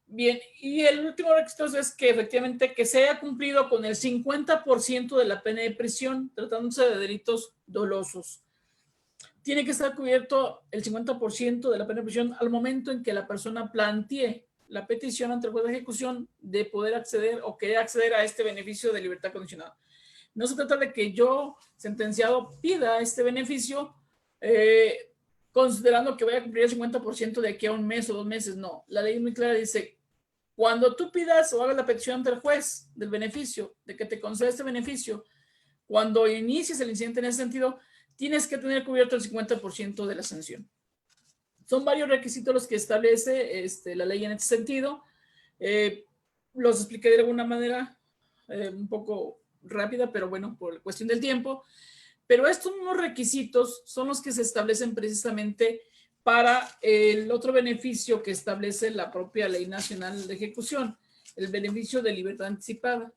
Bien, y el último requisito es que efectivamente que se haya cumplido con el 50% de la pena de prisión, tratándose de delitos dolosos. Tiene que estar cubierto el 50% de la pena de prisión al momento en que la persona plantee la petición ante el juez de ejecución de poder acceder o querer acceder a este beneficio de libertad condicionada. No se trata de que yo, sentenciado, pida este beneficio considerando que voy a cumplir el 50% de aquí a un mes o 2 meses. No, la ley muy clara dice, cuando tú pidas o hagas la petición ante el juez del beneficio, de que te conceda este beneficio, cuando inicies el incidente en ese sentido, tienes que tener cubierto el 50% de la sanción. Son varios requisitos los que establece la ley en este sentido. Los expliqué de alguna manera un poco rápida, pero bueno, por cuestión del tiempo. Pero estos mismos requisitos son los que se establecen precisamente para el otro beneficio que establece la propia Ley Nacional de Ejecución, el beneficio de libertad anticipada,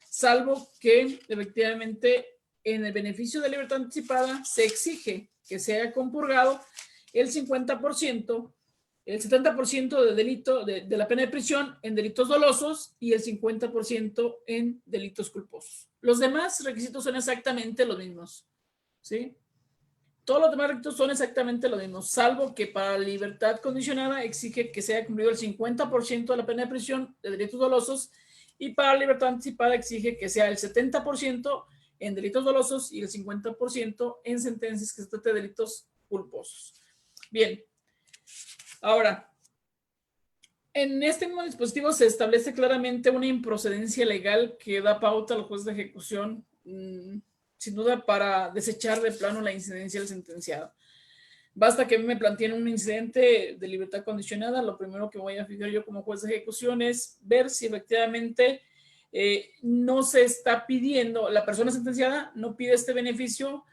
salvo que efectivamente en el beneficio de libertad anticipada se exige que se haya compurgado el 50%, el 70% de delito de la pena de prisión en delitos dolosos y el 50% en delitos culposos. Los demás requisitos son exactamente los mismos, ¿sí? Todos los demás requisitos son exactamente los mismos, salvo que para la libertad condicionada exige que se haya cumplido el 50% de la pena de prisión de delitos dolosos y para la libertad anticipada exige que sea el 70% en delitos dolosos y el 50% en sentencias que se trate de delitos culposos. Bien, ahora, en este mismo dispositivo se establece claramente una improcedencia legal que da pauta al juez de ejecución, sin duda para desechar de plano la incidencia del sentenciado. Basta que me planteen un incidente de libertad condicionada, lo primero que voy a fijar yo como juez de ejecución es ver si efectivamente no se está pidiendo, la persona sentenciada no pide este beneficio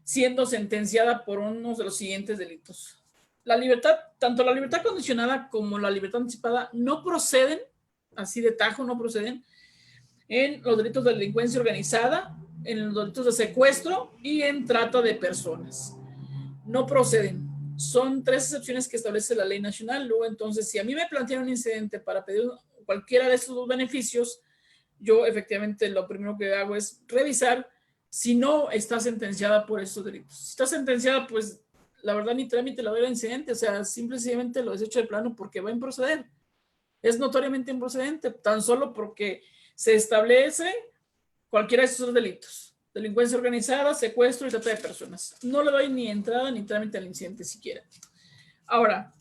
siendo sentenciada por uno de los siguientes delitos. La libertad, tanto la libertad condicionada como la libertad anticipada no proceden, así de tajo no proceden, en los delitos de delincuencia organizada, en los delitos de secuestro y en trata de personas. No proceden. Son 3 excepciones que establece la ley nacional. Luego, entonces, si a mí me plantean un incidente para pedir cualquiera de estos 2 beneficios, yo efectivamente lo primero que hago es revisar si no está sentenciada por estos delitos. Si está sentenciada, pues la verdad ni trámite la doy al incidente, o sea, simplemente lo desecho de plano porque va a improceder. Es notoriamente improcedente, tan solo porque se establece cualquiera de estos delitos. Delincuencia organizada, secuestro y trata de personas. No le doy ni entrada ni trámite al incidente siquiera. Ahora,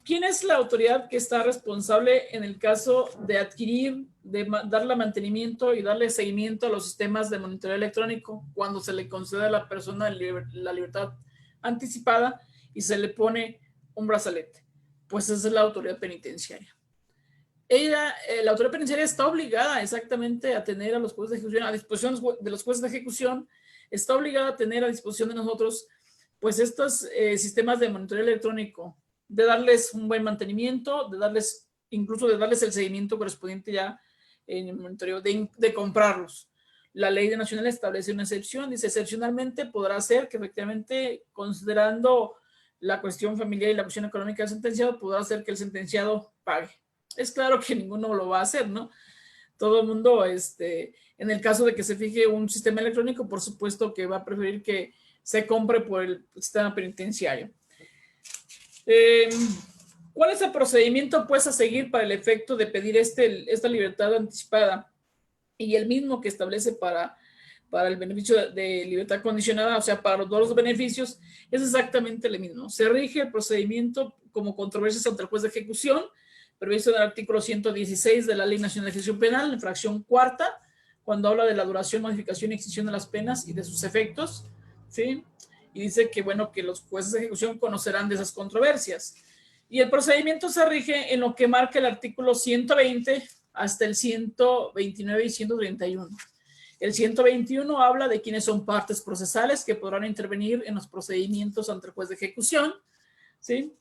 ¿quién es la autoridad que está responsable en el caso de adquirir, de darle mantenimiento y darle seguimiento a los sistemas de monitoreo electrónico cuando se le concede a la persona la libertad anticipada y se le pone un brazalete? Pues esa es la autoridad penitenciaria. La autoridad penitenciaria está obligada exactamente a tener a los jueces de ejecución, a disposición de los jueces de ejecución, está obligada a tener a disposición de nosotros, pues estos sistemas de monitoreo electrónico, de darles un buen mantenimiento, incluso de darles el seguimiento correspondiente ya en el monitoreo, de comprarlos. La ley nacional establece una excepción, dice excepcionalmente podrá ser que efectivamente, considerando la cuestión familiar y la cuestión económica del sentenciado, podrá ser que el sentenciado pague. Es claro que ninguno lo va a hacer, ¿no? Todo el mundo, en el caso de que se fije un sistema electrónico, por supuesto que va a preferir que se compre por el sistema penitenciario. ¿Cuál es el procedimiento pues a seguir para el efecto de pedir esta libertad anticipada? Y el mismo que establece para el beneficio de libertad condicionada, o sea, para todos los beneficios, es exactamente el mismo. Se rige el procedimiento como controversias ante el juez de ejecución, previsto en el artículo 116 de la Ley Nacional de Ejecución Penal, en fracción 4ª, cuando habla de la duración, modificación y extinción de las penas y de sus efectos, ¿sí? Y dice que, bueno, que los jueces de ejecución conocerán de esas controversias. Y el procedimiento se rige en lo que marca el artículo 120 hasta el 129 y 131. El 121 habla de quiénes son partes procesales que podrán intervenir en los procedimientos ante el juez de ejecución. ¿sí?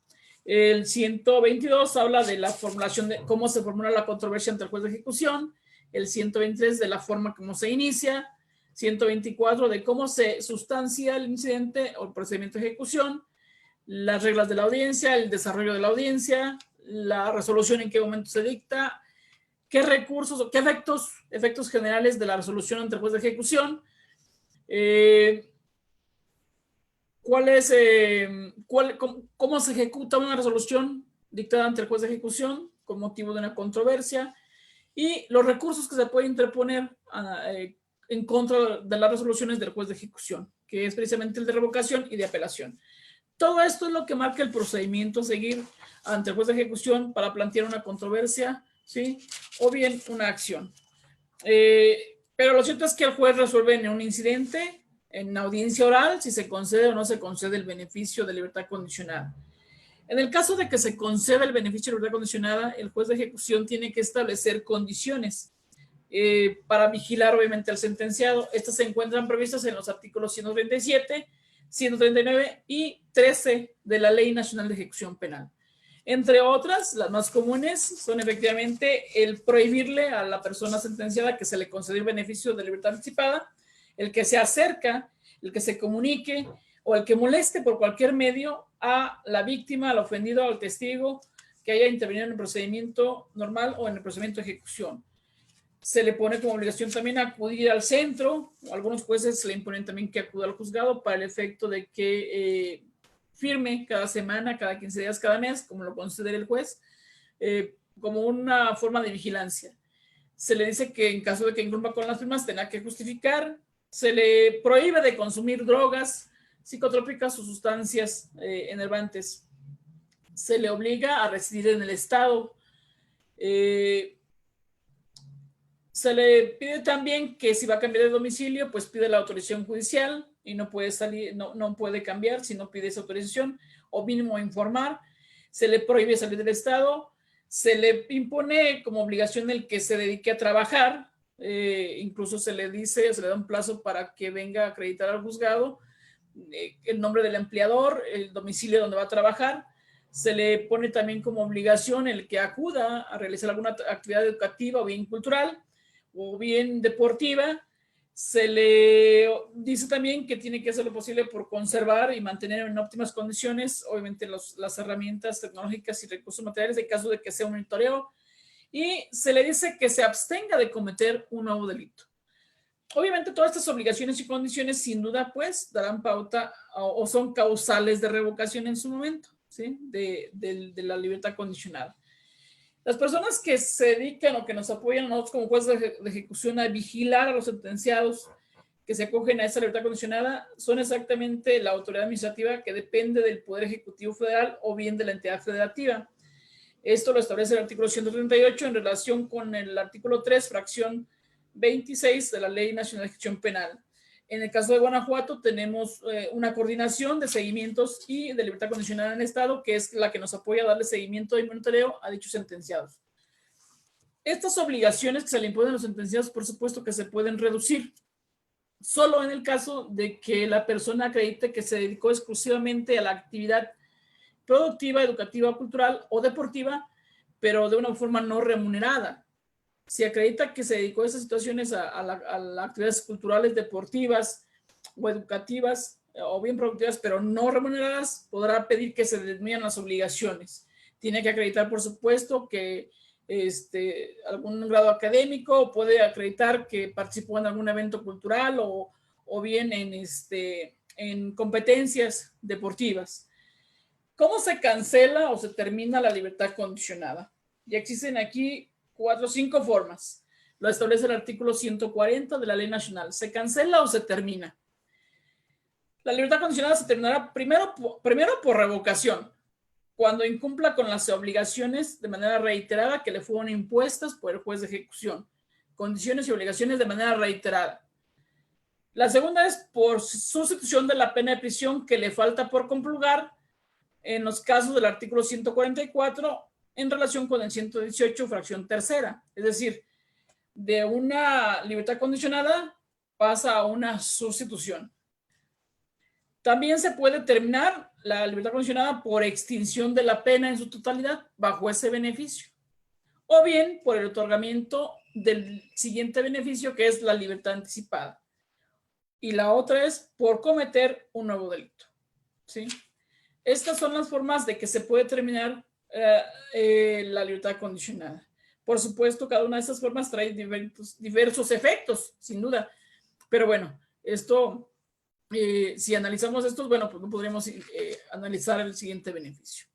El 122 habla de la formulación de cómo se formula la controversia ante el juez de ejecución. El 123 de la forma como se inicia. 124 de cómo se sustancia el incidente o el procedimiento de ejecución. Las reglas de la audiencia, el desarrollo de la audiencia, la resolución en qué momento se dicta, qué recursos o qué efectos generales de la resolución ante el juez de ejecución, cómo se ejecuta una resolución dictada ante el juez de ejecución con motivo de una controversia y los recursos que se pueden interponer en contra de las resoluciones del juez de ejecución, que es precisamente el de revocación y de apelación. Todo esto es lo que marca el procedimiento a seguir ante el juez de ejecución para plantear una controversia, ¿sí? O bien una acción. Pero lo cierto es que el juez resuelve en un incidente, en audiencia oral, si se concede o no se concede el beneficio de libertad condicionada. En el caso de que se conceda el beneficio de libertad condicionada, el juez de ejecución tiene que establecer condiciones para vigilar obviamente al sentenciado. Estas se encuentran previstas en los artículos 137, 139 y 13 de la Ley Nacional de Ejecución Penal. Entre otras, las más comunes son efectivamente el prohibirle a la persona sentenciada que se le concedió el beneficio de libertad anticipada, el que se acerca, el que se comunique o el que moleste por cualquier medio a la víctima, al ofendido, al testigo que haya intervenido en el procedimiento normal o en el procedimiento de ejecución. Se le pone como obligación también acudir al centro. Algunos jueces le imponen también que acuda al juzgado para el efecto de que firme cada semana, cada 15 días, cada mes, como lo considere el juez, como una forma de vigilancia. Se le dice que en caso de que incumpa con las firmas tenga que justificar. Se le prohíbe de consumir drogas psicotrópicas o sustancias enervantes. Se le obliga a residir en el estado. Se le pide también que si va a cambiar de domicilio, pues pide la autorización judicial y no puede salir, no puede cambiar si no pide esa autorización, o mínimo informar. Se le prohíbe salir del estado. Se le impone como obligación el que se dedique a trabajar. Incluso se le dice, se le da un plazo para que venga a acreditar al juzgado el nombre del empleador, el domicilio donde va a trabajar. Se le pone también como obligación el que acuda a realizar alguna actividad educativa o bien cultural o bien deportiva. Se le dice también que tiene que hacer lo posible por conservar y mantener en óptimas condiciones, obviamente, las herramientas tecnológicas y recursos materiales en caso de que sea un monitoreo. Y se le dice que se abstenga de cometer un nuevo delito. Obviamente todas estas obligaciones y condiciones sin duda pues darán pauta o son causales de revocación en su momento, ¿sí? de la libertad condicionada. Las personas que se dedican o que nos apoyan a nosotros como jueces de ejecución a vigilar a los sentenciados que se acogen a esa libertad condicionada son exactamente la autoridad administrativa que depende del Poder Ejecutivo Federal o bien de la entidad federativa. Esto lo establece el artículo 138 en relación con el artículo 3, fracción 26 de la Ley Nacional de Ejecución Penal. En el caso de Guanajuato tenemos una coordinación de seguimientos y de libertad condicionada en el Estado, que es la que nos apoya a darle seguimiento y monitoreo a dichos sentenciados. Estas obligaciones que se le imponen a los sentenciados, por supuesto que se pueden reducir, solo en el caso de que la persona acredite que se dedicó exclusivamente a la actividad productiva, educativa, cultural o deportiva, pero de una forma no remunerada. Si acredita que se dedicó a esas situaciones a las actividades culturales, deportivas o educativas, o bien productivas, pero no remuneradas, podrá pedir que se disminuyan las obligaciones. Tiene que acreditar, por supuesto, que algún grado académico, puede acreditar que participó en algún evento cultural o bien en competencias deportivas. ¿Cómo se cancela o se termina la libertad condicionada? Ya existen aquí 4 o 5 formas. Lo establece el artículo 140 de la Ley Nacional. ¿Se cancela o se termina? La libertad condicionada se terminará primero por revocación, cuando incumpla con las obligaciones de manera reiterada que le fueron impuestas por el juez de ejecución. Condiciones y obligaciones de manera reiterada. La segunda es por sustitución de la pena de prisión que le falta por complugar en los casos del artículo 144 en relación con el 118, fracción tercera. Es decir, de una libertad condicionada pasa a una sustitución. También se puede terminar la libertad condicionada por extinción de la pena en su totalidad bajo ese beneficio, o bien por el otorgamiento del siguiente beneficio, que es la libertad anticipada. Y la otra es por cometer un nuevo delito, ¿sí? Estas son las formas de que se puede terminar la libertad condicionada. Por supuesto, cada una de estas formas trae diversos efectos, sin duda. Pero bueno, esto, si analizamos estos, bueno, pues no podríamos analizar el siguiente beneficio.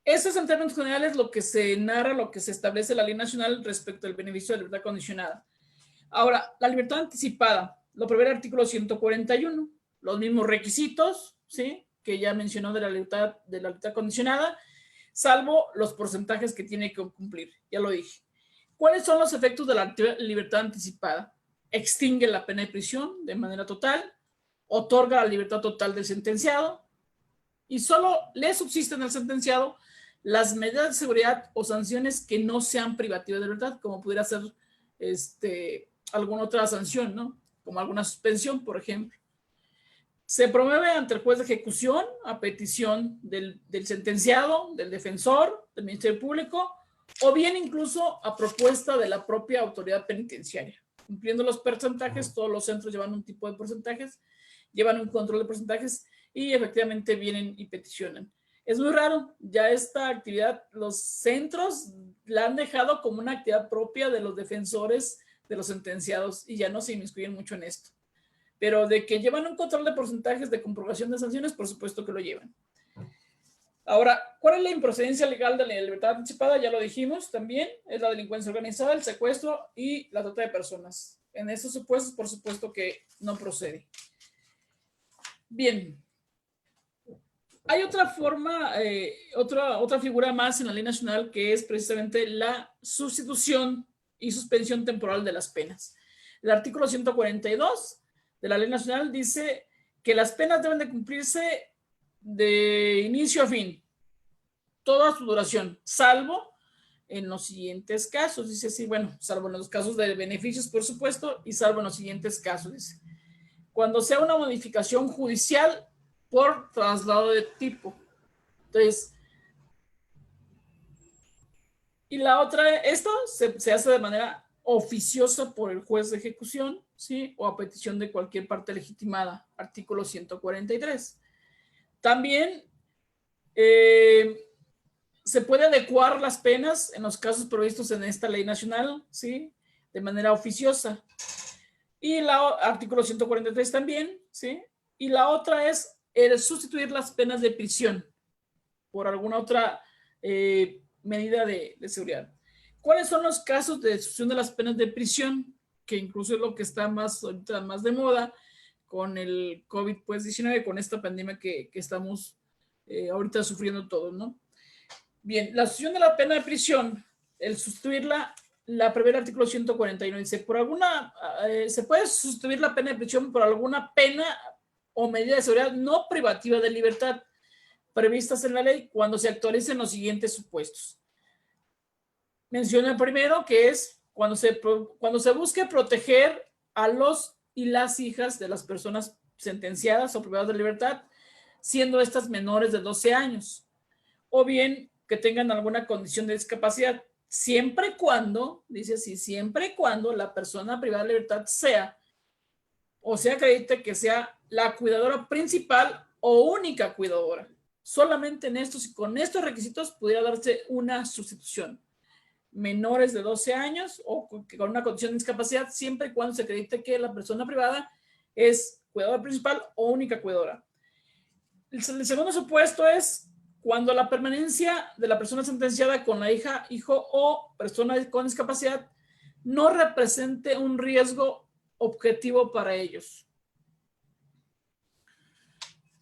Eso es en términos generales lo que se narra, lo que se establece en la Ley Nacional respecto al beneficio de libertad condicionada. Ahora, la libertad anticipada, lo prevé el artículo 141, los mismos requisitos, ¿sí?, que ya mencionó de la libertad condicionada, salvo los porcentajes que tiene que cumplir, ya lo dije. ¿Cuáles son los efectos de la libertad anticipada? Extingue la pena de prisión de manera total, otorga la libertad total del sentenciado y solo le subsisten al sentenciado las medidas de seguridad o sanciones que no sean privativas de libertad, como pudiera ser alguna otra sanción, ¿no? Como alguna suspensión, por ejemplo. Se promueve ante el juez de ejecución a petición del sentenciado, del defensor, del Ministerio Público, o bien incluso a propuesta de la propia autoridad penitenciaria. Cumpliendo los porcentajes, todos los centros llevan un tipo de porcentajes, llevan un control de porcentajes y efectivamente vienen y peticionan. Es muy raro, ya esta actividad los centros la han dejado como una actividad propia de los defensores de los sentenciados y ya no se inmiscuyen mucho en esto. Pero de que llevan un control de porcentajes de comprobación de sanciones, por supuesto que lo llevan. Ahora, ¿cuál es la improcedencia legal de la libertad anticipada? Ya lo dijimos también, es la delincuencia organizada, el secuestro y la trata de personas. En esos supuestos, por supuesto que no procede. Bien. Hay otra forma, otra figura más en la Ley Nacional, que es precisamente la sustitución y suspensión temporal de las penas. El artículo 142 de la Ley Nacional dice que las penas deben de cumplirse de inicio a fin, toda su duración, salvo en los siguientes casos. Dice así, bueno, salvo en los casos de beneficios, por supuesto, y salvo en los siguientes casos. Dice, cuando sea una modificación judicial por traslado de tipo. Entonces, y la otra, esto se hace de manera oficiosa por el juez de ejecución, ¿sí?, o a petición de cualquier parte legitimada, artículo 143. También se puede adecuar las penas en los casos previstos en esta ley nacional, ¿sí?, de manera oficiosa. Y el artículo 143 también, ¿sí? Y la otra es el sustituir las penas de prisión por alguna otra medida de seguridad. ¿Cuáles son los casos de sustitución de las penas de prisión? Que incluso es lo que está ahorita más de moda con el COVID-19, con esta pandemia que estamos ahorita sufriendo todos, ¿no? Bien, la sustitución de la pena de prisión, el sustituirla, la prevé el artículo 141. Dice, se puede sustituir la pena de prisión por alguna pena o medida de seguridad no privativa de libertad previstas en la ley cuando se actualicen los siguientes supuestos. Menciona el primero, que es cuando se busque proteger a los y las hijas de las personas sentenciadas o privadas de libertad, siendo estas menores de 12 años, o bien que tengan alguna condición de discapacidad, siempre y cuando, dice así, siempre y cuando la persona privada de libertad sea, o se acredite que sea la cuidadora principal o única cuidadora. Solamente en estos y con estos requisitos pudiera darse una sustitución. Menores de 12 años o con una condición de discapacidad, siempre y cuando se acredite que la persona privada es cuidadora principal o única cuidadora. El segundo supuesto es cuando la permanencia de la persona sentenciada con la hija, hijo o persona con discapacidad no represente un riesgo objetivo para ellos.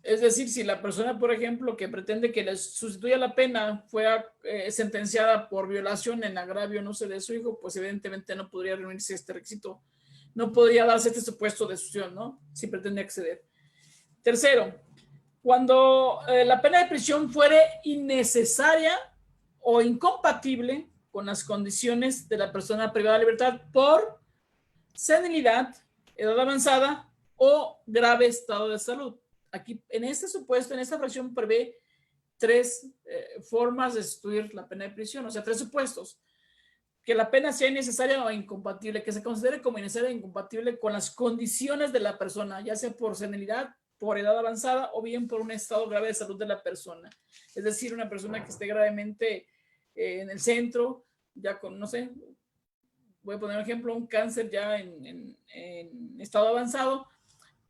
Es decir, si la persona, por ejemplo, que pretende que les sustituya la pena fuera sentenciada por violación en agravio, no sé, de su hijo, pues evidentemente no podría reunirse este requisito. No podría darse este supuesto de sustitución, ¿no? Si pretende acceder. Tercero, cuando la pena de prisión fuere innecesaria o incompatible con las condiciones de la persona privada de libertad por senilidad, edad avanzada o grave estado de salud. Aquí, en este supuesto, en esta fracción prevé tres formas de sustituir la pena de prisión, o sea, tres supuestos. Que la pena sea innecesaria o incompatible, que se considere como innecesaria e incompatible con las condiciones de la persona, ya sea por senilidad, por edad avanzada o bien por un estado grave de salud de la persona. Es decir, una persona que esté gravemente en el centro, ya con, no sé, voy a poner un ejemplo, un cáncer ya en estado avanzado,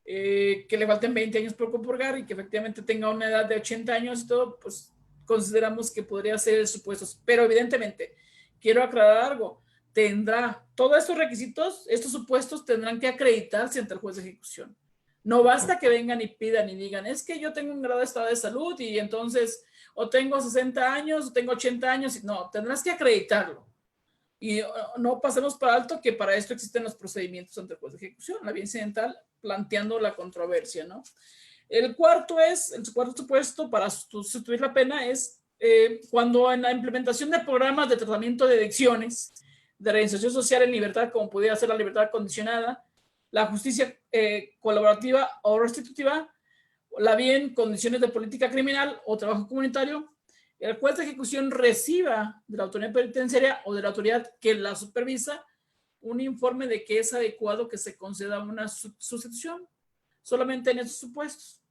que le falten 20 años por purgar y que efectivamente tenga una edad de 80 años y todo, pues consideramos que podría ser el supuesto. Pero evidentemente, quiero aclarar algo, tendrá todos estos requisitos, estos supuestos tendrán que acreditarse ante el juez de ejecución. No basta que vengan y pidan y digan, es que yo tengo un grado de estado de salud y entonces o tengo 60 años o tengo 80 años. No, tendrás que acreditarlo. Y no pasemos por alto que para esto existen los procedimientos ante el juez de ejecución, la vía incidental planteando la controversia, ¿no? El cuarto supuesto para sustituir la pena es cuando en la implementación de programas de tratamiento de adicciones, de reinserción social en libertad, como pudiera ser la libertad condicionada, la justicia colaborativa o restitutiva, la vía en condiciones de política criminal o trabajo comunitario, el juez de ejecución reciba de la autoridad penitenciaria o de la autoridad que la supervisa un informe de que es adecuado que se conceda una sustitución, solamente en esos supuestos.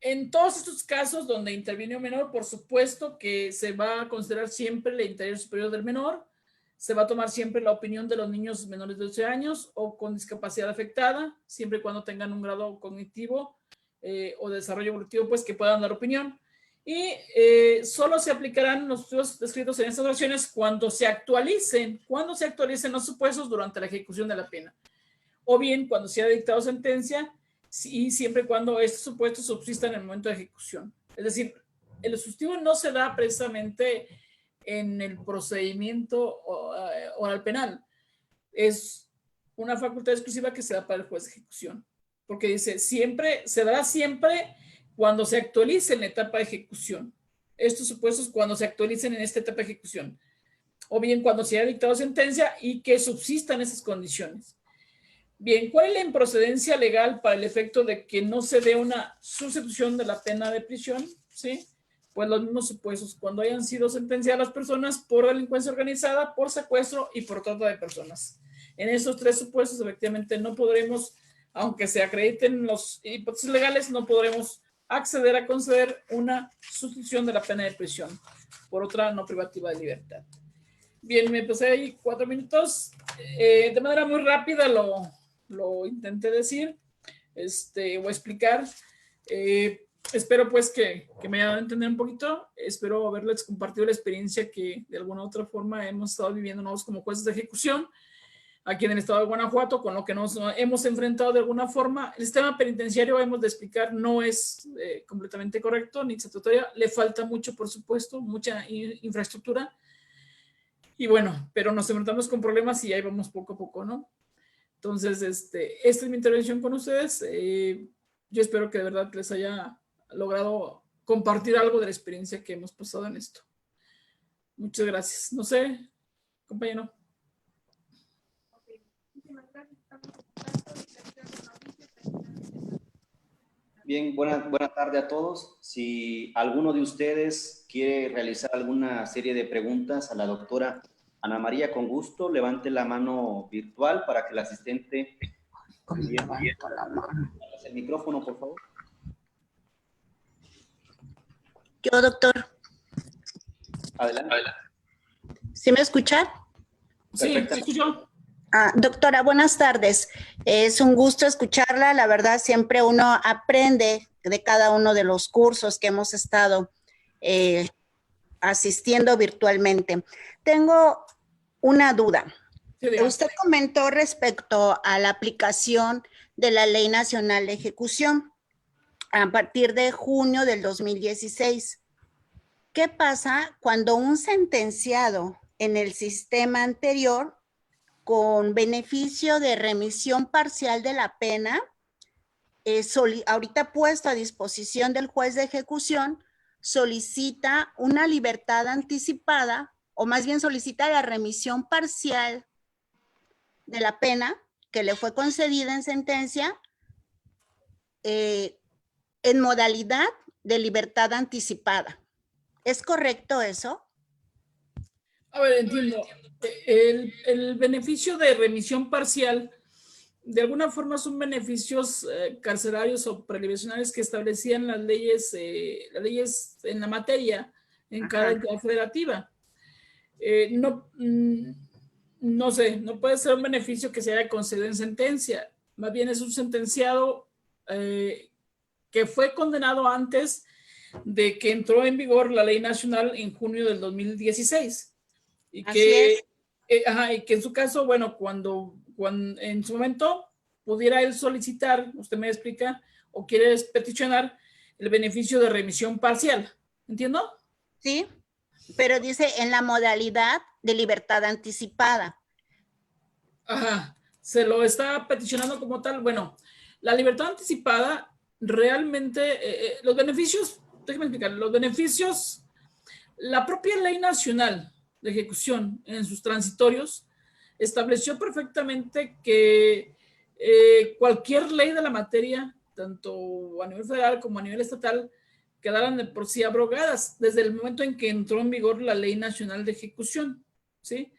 En todos estos casos donde interviene un menor, por supuesto que se va a considerar siempre el interés superior del menor, se va a tomar siempre la opinión de los niños menores de 12 años o con discapacidad afectada, siempre y cuando tengan un grado cognitivo o de desarrollo evolutivo, pues que puedan dar opinión. Y solo se aplicarán los estudios descritos en estas oraciones cuando se actualicen los supuestos durante la ejecución de la pena. O bien cuando se ha dictado sentencia y siempre y cuando estos supuestos subsistan en el momento de ejecución. Es decir, el sustitutivo no se da precisamente en el procedimiento oral penal. Es una facultad exclusiva que se da para el juez de ejecución. Porque dice, se dará siempre cuando se actualice en la etapa de ejecución. Estos supuestos cuando se actualicen en esta etapa de ejecución. O bien cuando se haya dictado sentencia y que subsistan esas condiciones. Bien, ¿cuál es la improcedencia legal para el efecto de que no se dé una sustitución de la pena de prisión? ¿Sí? Pues los mismos supuestos, cuando hayan sido sentenciadas las personas por delincuencia organizada, por secuestro y por trata de personas. En esos tres supuestos, efectivamente, no podremos, aunque se acrediten los hipótesis legales, no podremos acceder a conceder una sustitución de la pena de prisión por otra no privativa de libertad. Bien, me pasé ahí 4 minutos. De manera muy rápida lo intenté decir, o explicar. Espero pues que me hayan entender un poquito. Espero haberles compartido la experiencia que de alguna u otra forma hemos estado viviendo nosotros como jueces de ejecución aquí en el estado de Guanajuato, con lo que nos hemos enfrentado de alguna forma. El sistema penitenciario, hemos de explicar, no es completamente correcto ni satisfactorio. Le falta mucho, por supuesto, mucha infraestructura. Y bueno, pero nos enfrentamos con problemas y ahí vamos poco a poco, ¿no? Entonces, esta es mi intervención con ustedes. Yo espero que de verdad les haya logrado compartir algo de la experiencia que hemos pasado en esto. Muchas gracias. No sé, compañero. Bien, buena tarde a todos. Si alguno de ustedes quiere realizar alguna serie de preguntas a la doctora Ana María, con gusto, levante la mano virtual para que el asistente... El micrófono, por favor. Yo, doctor. Adelante. ¿Sí me escucha? Sí, te escucho. Doctora, buenas tardes. Es un gusto escucharla. La verdad, siempre uno aprende de cada uno de los cursos que hemos estado asistiendo virtualmente. Tengo una duda. Sí, usted comentó respecto a la aplicación de la Ley Nacional de Ejecución a partir de junio del 2016. ¿Qué pasa cuando un sentenciado en el sistema anterior con beneficio de remisión parcial de la pena, ahorita puesto a disposición del juez de ejecución, solicita una libertad anticipada, o más bien solicita la remisión parcial de la pena que le fue concedida en sentencia, en modalidad de libertad anticipada. ¿Es correcto eso? A ver, entiendo. El beneficio de remisión parcial, de alguna forma son beneficios carcelarios o preliminares que establecían las leyes en la materia en cada entidad federativa. No sé, no puede ser un beneficio que se haya concedido en sentencia. Más bien es un sentenciado que fue condenado antes de que entró en vigor la ley nacional en junio del 2016. Y que en su caso, bueno, cuando en su momento pudiera él solicitar, usted me explica, o quiere peticionar el beneficio de remisión parcial. ¿Entiendo? Sí, pero dice en la modalidad de libertad anticipada. Ajá, se lo está peticionando como tal. Bueno, la libertad anticipada realmente, los beneficios, déjeme explicar, los beneficios, la propia ley nacional de ejecución en sus transitorios estableció perfectamente que cualquier ley de la materia, tanto a nivel federal como a nivel estatal, quedaran de por sí abrogadas desde el momento en que entró en vigor la ley nacional de ejecución, ¿sí?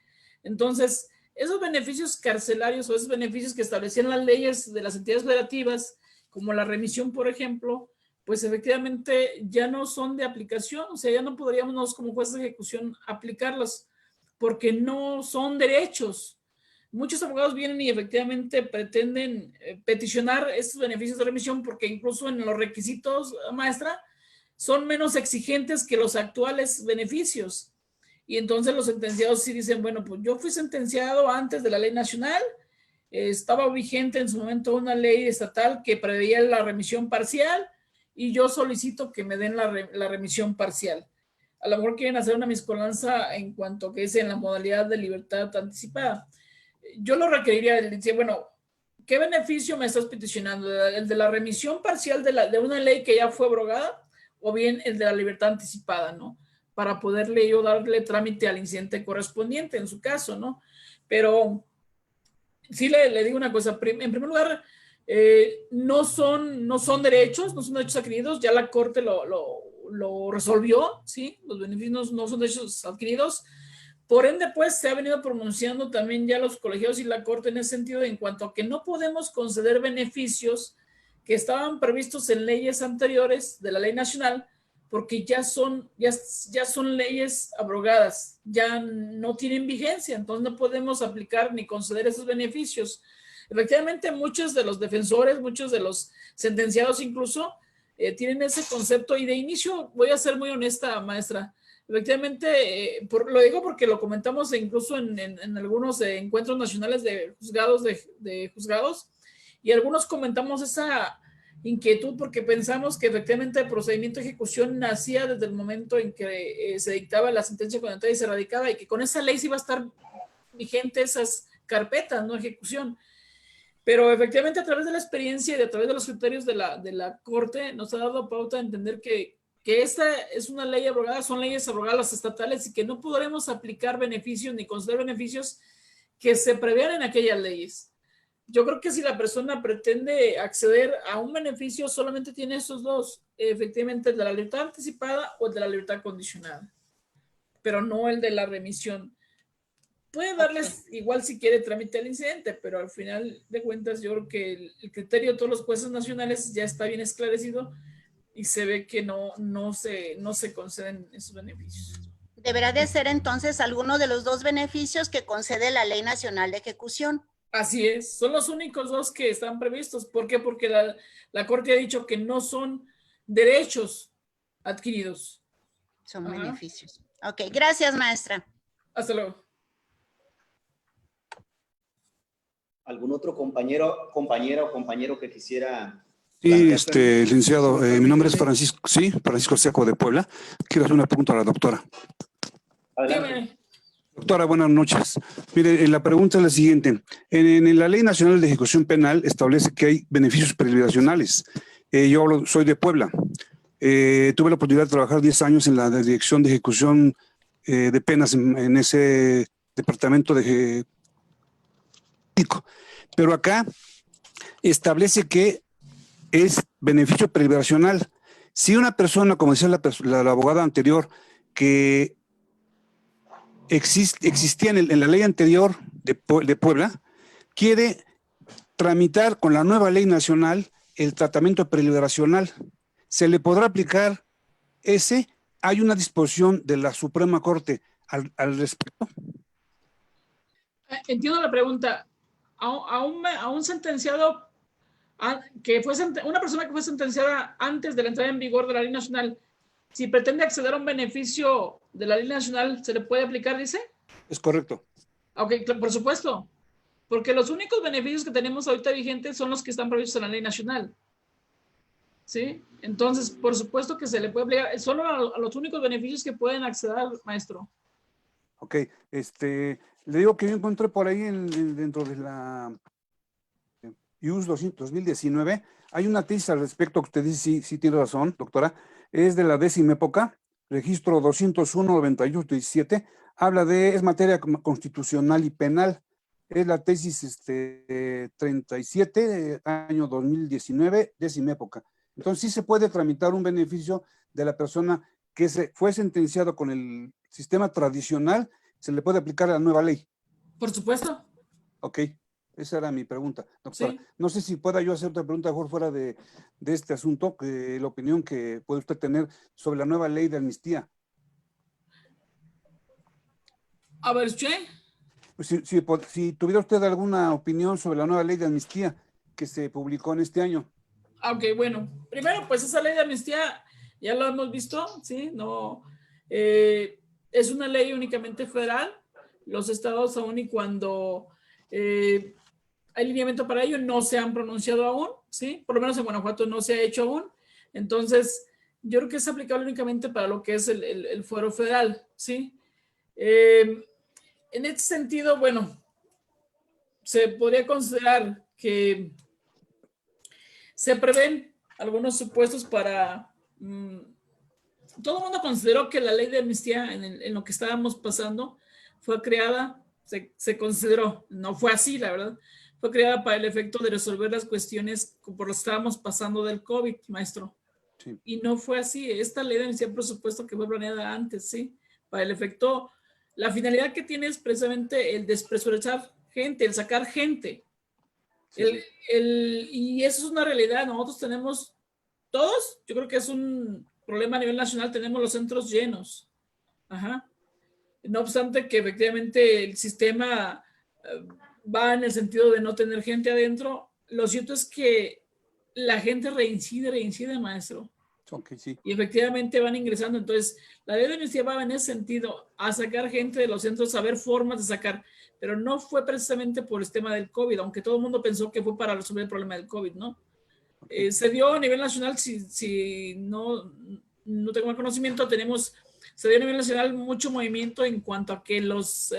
Entonces, esos beneficios carcelarios o esos beneficios que establecían las leyes de las entidades federativas, como la remisión, por ejemplo, pues efectivamente ya no son de aplicación, o sea, ya no podríamos nosotros como jueces de ejecución aplicarlas porque no son derechos. Muchos abogados vienen y efectivamente pretenden peticionar estos beneficios de remisión porque incluso en los requisitos, maestra, son menos exigentes que los actuales beneficios. Y entonces los sentenciados sí dicen, bueno, pues yo fui sentenciado antes de la ley nacional, estaba vigente en su momento una ley estatal que preveía la remisión parcial y yo solicito que me den la remisión parcial. A lo mejor quieren hacer una mezcolanza en cuanto que es en la modalidad de libertad anticipada. Yo lo requeriría, decir, bueno, ¿qué beneficio me estás peticionando? ¿El de la remisión parcial de una ley que ya fue abrogada? O bien el de la libertad anticipada, ¿no? Para poderle yo darle trámite al incidente correspondiente en su caso, ¿no? Pero sí le digo una cosa, en primer lugar, no son derechos, no son derechos adquiridos, ya la Corte lo resolvió, ¿sí? Los beneficios no son derechos adquiridos. Por ende, pues, se ha venido pronunciando también ya los colegiados y la Corte en ese sentido en cuanto a que no podemos conceder beneficios que estaban previstos en leyes anteriores de la ley nacional, porque ya son leyes abrogadas, ya no tienen vigencia, entonces no podemos aplicar ni conceder esos beneficios. Efectivamente, muchos de los defensores, muchos de los sentenciados incluso, tienen ese concepto y de inicio, voy a ser muy honesta, maestra, efectivamente, lo digo porque lo comentamos incluso en algunos encuentros nacionales de juzgados, y algunos comentamos esa inquietud porque pensamos que efectivamente el procedimiento de ejecución nacía desde el momento en que se dictaba la sentencia condenatoria y se radicaba y que con esa ley sí iba a estar vigente esas carpetas, no ejecución. Pero efectivamente a través de la experiencia y a través de los criterios de la Corte nos ha dado pauta a entender que esta es una ley abrogada, son leyes abrogadas las estatales y que no podremos aplicar beneficios ni conceder beneficios que se prevean en aquellas leyes. Yo creo que si la persona pretende acceder a un beneficio, solamente tiene esos dos, efectivamente el de la libertad anticipada o el de la libertad condicionada, pero no el de la remisión. Puede darles igual si quiere trámite al incidente, pero al final de cuentas yo creo que el criterio de todos los jueces nacionales ya está bien esclarecido y se ve que no se conceden esos beneficios. Deberá de ser entonces alguno de los dos beneficios que concede la Ley Nacional de Ejecución. Así es, son los únicos dos que están previstos. ¿Por qué? Porque la Corte ha dicho que no son derechos adquiridos. Son beneficios. Ok, gracias, maestra. Hasta luego. ¿Algún otro compañera o compañero que quisiera? Sí, licenciado, mi nombre es Francisco Seco de Puebla. Quiero hacer una pregunta a la doctora. Adelante. Doctora, buenas noches. Mire, la pregunta es la siguiente. En la Ley Nacional de Ejecución Penal establece que hay beneficios preliberacionales. Yo soy de Puebla. Tuve la oportunidad de trabajar 10 años en la Dirección de Ejecución de Penas en ese departamento de pero acá establece que es beneficio preliberacional. Si una persona, como decía la abogada anterior, que existía en la ley anterior de Puebla, quiere tramitar con la nueva ley nacional el tratamiento preliberacional, ¿se le podrá aplicar ese? ¿Hay una disposición de la Suprema Corte al respecto? Entiendo la pregunta. A un sentenciado, una persona que fue sentenciada antes de la entrada en vigor de la ley nacional, si pretende acceder a un beneficio de la ley nacional, ¿se le puede aplicar, dice? Es correcto. Ok, por supuesto. Porque los únicos beneficios que tenemos ahorita vigentes son los que están previstos en la ley nacional. ¿Sí? Entonces, por supuesto que se le puede aplicar solo a los únicos beneficios que pueden acceder, maestro. Ok, le digo que yo encontré por ahí dentro de la IUS 2019, hay una tesis al respecto que usted dice, sí tiene razón, doctora, es de la 10ª época, registro 201-98-17, habla es materia constitucional y penal, es la tesis 37, año 2019, 10ª época. Entonces sí se puede tramitar un beneficio de la persona que fue sentenciado con el sistema tradicional, se le puede aplicar a la nueva ley. Por supuesto. Ok, esa era mi pregunta, doctora. Sí. No sé si pueda yo hacer otra pregunta mejor fuera de este asunto, la opinión que puede usted tener sobre la nueva ley de amnistía. A ver, ¿sí? Pues si tuviera usted alguna opinión sobre la nueva ley de amnistía que se publicó en este año. Ok, bueno. Primero, pues esa ley de amnistía ya lo hemos visto, ¿sí? No, es una ley únicamente federal. Los estados, aún y cuando hay lineamiento para ello, no se han pronunciado aún, ¿sí? Por lo menos en Guanajuato no se ha hecho aún. Entonces, yo creo que es aplicable únicamente para lo que es el fuero federal, ¿sí? En este sentido, bueno, se podría considerar que se prevén algunos supuestos para... todo el mundo consideró que la ley de amnistía en lo que estábamos pasando fue creada, se consideró, no fue así, la verdad, fue creada para el efecto de resolver las cuestiones por las que estábamos pasando del COVID, maestro. Sí. Y no fue así. Esta ley de amnistía, por supuesto, que fue planeada antes, ¿sí? Para el efecto, la finalidad que tiene es precisamente el despresurizar gente, el sacar gente. Sí. Y eso es una realidad. Nosotros tenemos, todos, yo creo que es un problema a nivel nacional, tenemos los centros llenos. Ajá. No obstante que efectivamente el sistema va en el sentido de no tener gente adentro, lo cierto es que la gente reincide, maestro. Okay, sí. Y efectivamente van ingresando. Entonces, la ley de amnistía va en ese sentido, a sacar gente de los centros, a ver formas de sacar, pero no fue precisamente por el tema del COVID, aunque todo el mundo pensó que fue para resolver el problema del COVID, ¿no? Okay. Se dio a nivel nacional, si no tengo el conocimiento, se dio a nivel nacional mucho movimiento en cuanto a que los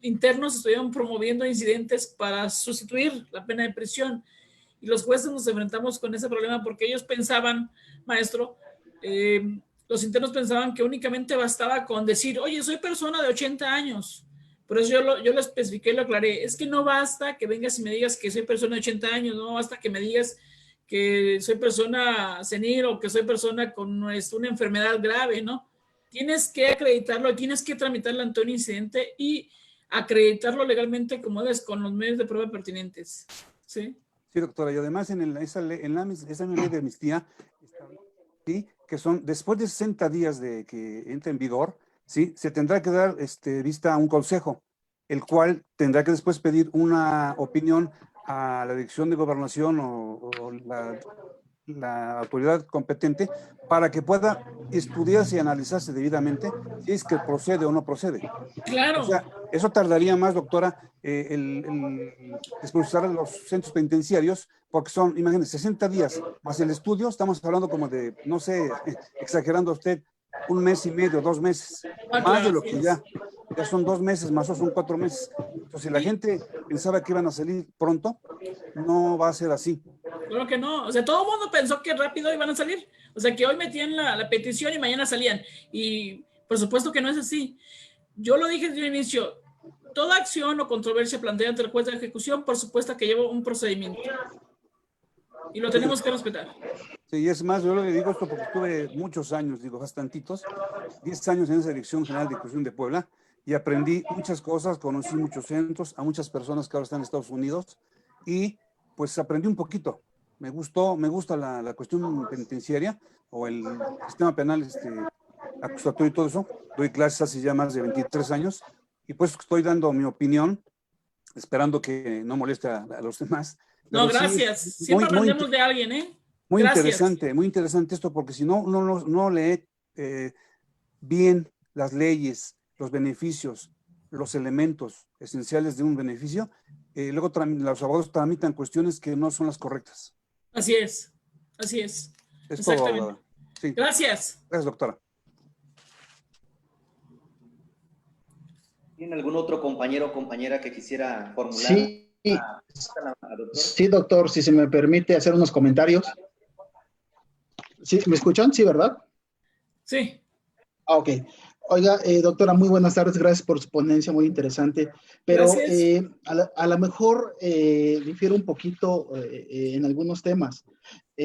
internos estuvieron promoviendo incidentes para sustituir la pena de prisión. Y los jueces nos enfrentamos con ese problema porque ellos pensaban, maestro, los internos pensaban que únicamente bastaba con decir, oye, soy persona de 80 años. Por eso yo lo especifiqué y lo aclaré. Es que no basta que vengas y me digas que soy persona de 80 años, no basta que me digas que soy persona senil o que soy persona con una enfermedad grave, ¿no? Tienes que acreditarlo, tienes que tramitarlo ante un incidente y acreditarlo legalmente como es, con los medios de prueba pertinentes, ¿sí? Sí, doctora, y además en esa ley de amnistía, ¿sí? Que son después de 60 días de que entre en vigor, ¿sí? Se tendrá que dar vista a un consejo, el cual tendrá que después pedir una opinión a la Dirección de Gobernación o la autoridad competente para que pueda estudiarse y analizarse debidamente si es que procede o no procede. Claro. O sea, eso tardaría más, doctora, el expulsar a los centros penitenciarios, porque son, imagínense, 60 días más el estudio, estamos hablando como de, no sé, exagerando usted, 1 mes y medio, 2 meses, más de lo que ya son 2 meses, más o son 4 meses. Entonces, si la gente pensaba que iban a salir pronto, no va a ser así. Claro que no, o sea, todo el mundo pensó que rápido iban a salir, o sea, que hoy metían la petición y mañana salían, y por supuesto que no es así. Yo lo dije desde el inicio, toda acción o controversia planteada ante el juez de ejecución, por supuesto que lleva un procedimiento, y lo tenemos que respetar. Sí, y es más, yo le digo esto porque estuve muchos años, digo bastantitos, 10 años en esa Dirección General de Ejecución de Puebla, y aprendí muchas cosas, conocí muchos centros, a muchas personas que ahora están en Estados Unidos, y pues aprendí un poquito. Me gusta la cuestión penitenciaria o el sistema penal acusatorio y todo eso. Doy clases hace ya más de 23 años, y pues estoy dando mi opinión, esperando que no moleste a los demás. No, Pero gracias. Sí, Siempre aprendemos de alguien, ¿eh? muy Gracias. muy interesante esto, porque si no lee bien las leyes, los beneficios, los elementos esenciales de un beneficio, luego los abogados tramitan cuestiones que no son las correctas. Así es, así es. Es Exactamente. todo, abogada. Sí. Gracias. Gracias, doctora. ¿Tiene algún otro compañero o compañera que quisiera formular? Sí, sí, doctor, si se me permite hacer unos comentarios. ¿Sí, ¿me escuchan? Sí, ¿verdad? Sí. Ok. Oiga, doctora, muy buenas tardes. Gracias por su ponencia, muy interesante. Pero a lo mejor difiero un poquito en algunos temas.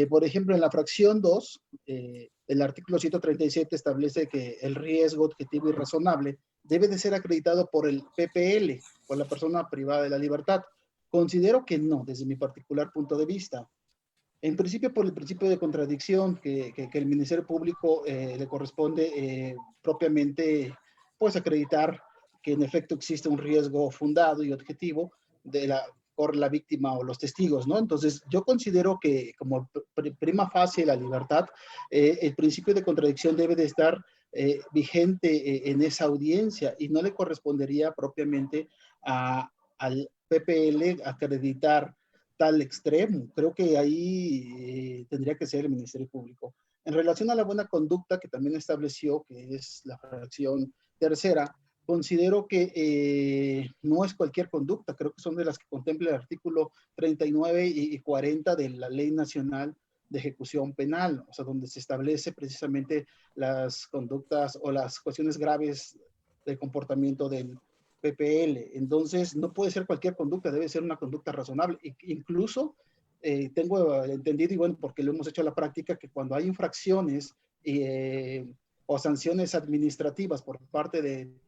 Por ejemplo, en la fracción 2, el artículo 137 establece que el riesgo objetivo y razonable debe de ser acreditado por el PPL, por la persona privada de la libertad. Considero que no, desde mi particular punto de vista. En principio, por el principio de contradicción que el Ministerio Público le corresponde propiamente, pues, acreditar que en efecto existe un riesgo fundado y objetivo por la víctima o los testigos, ¿no? Entonces, yo considero que como prima facie la libertad, el principio de contradicción debe de estar vigente en esa audiencia y no le correspondería propiamente al PPL acreditar tal extremo. Creo que ahí tendría que ser el Ministerio Público. En relación a la buena conducta, que también estableció, que es la fracción tercera, considero que no es cualquier conducta, creo que son de las que contempla el artículo 39 y 40 de la Ley Nacional de Ejecución Penal, o sea, donde se establece precisamente las conductas o las cuestiones graves del comportamiento del PPL. Entonces, no puede ser cualquier conducta, debe ser una conducta razonable. Incluso tengo entendido, y bueno, porque lo hemos hecho a la práctica, que cuando hay infracciones o sanciones administrativas por parte del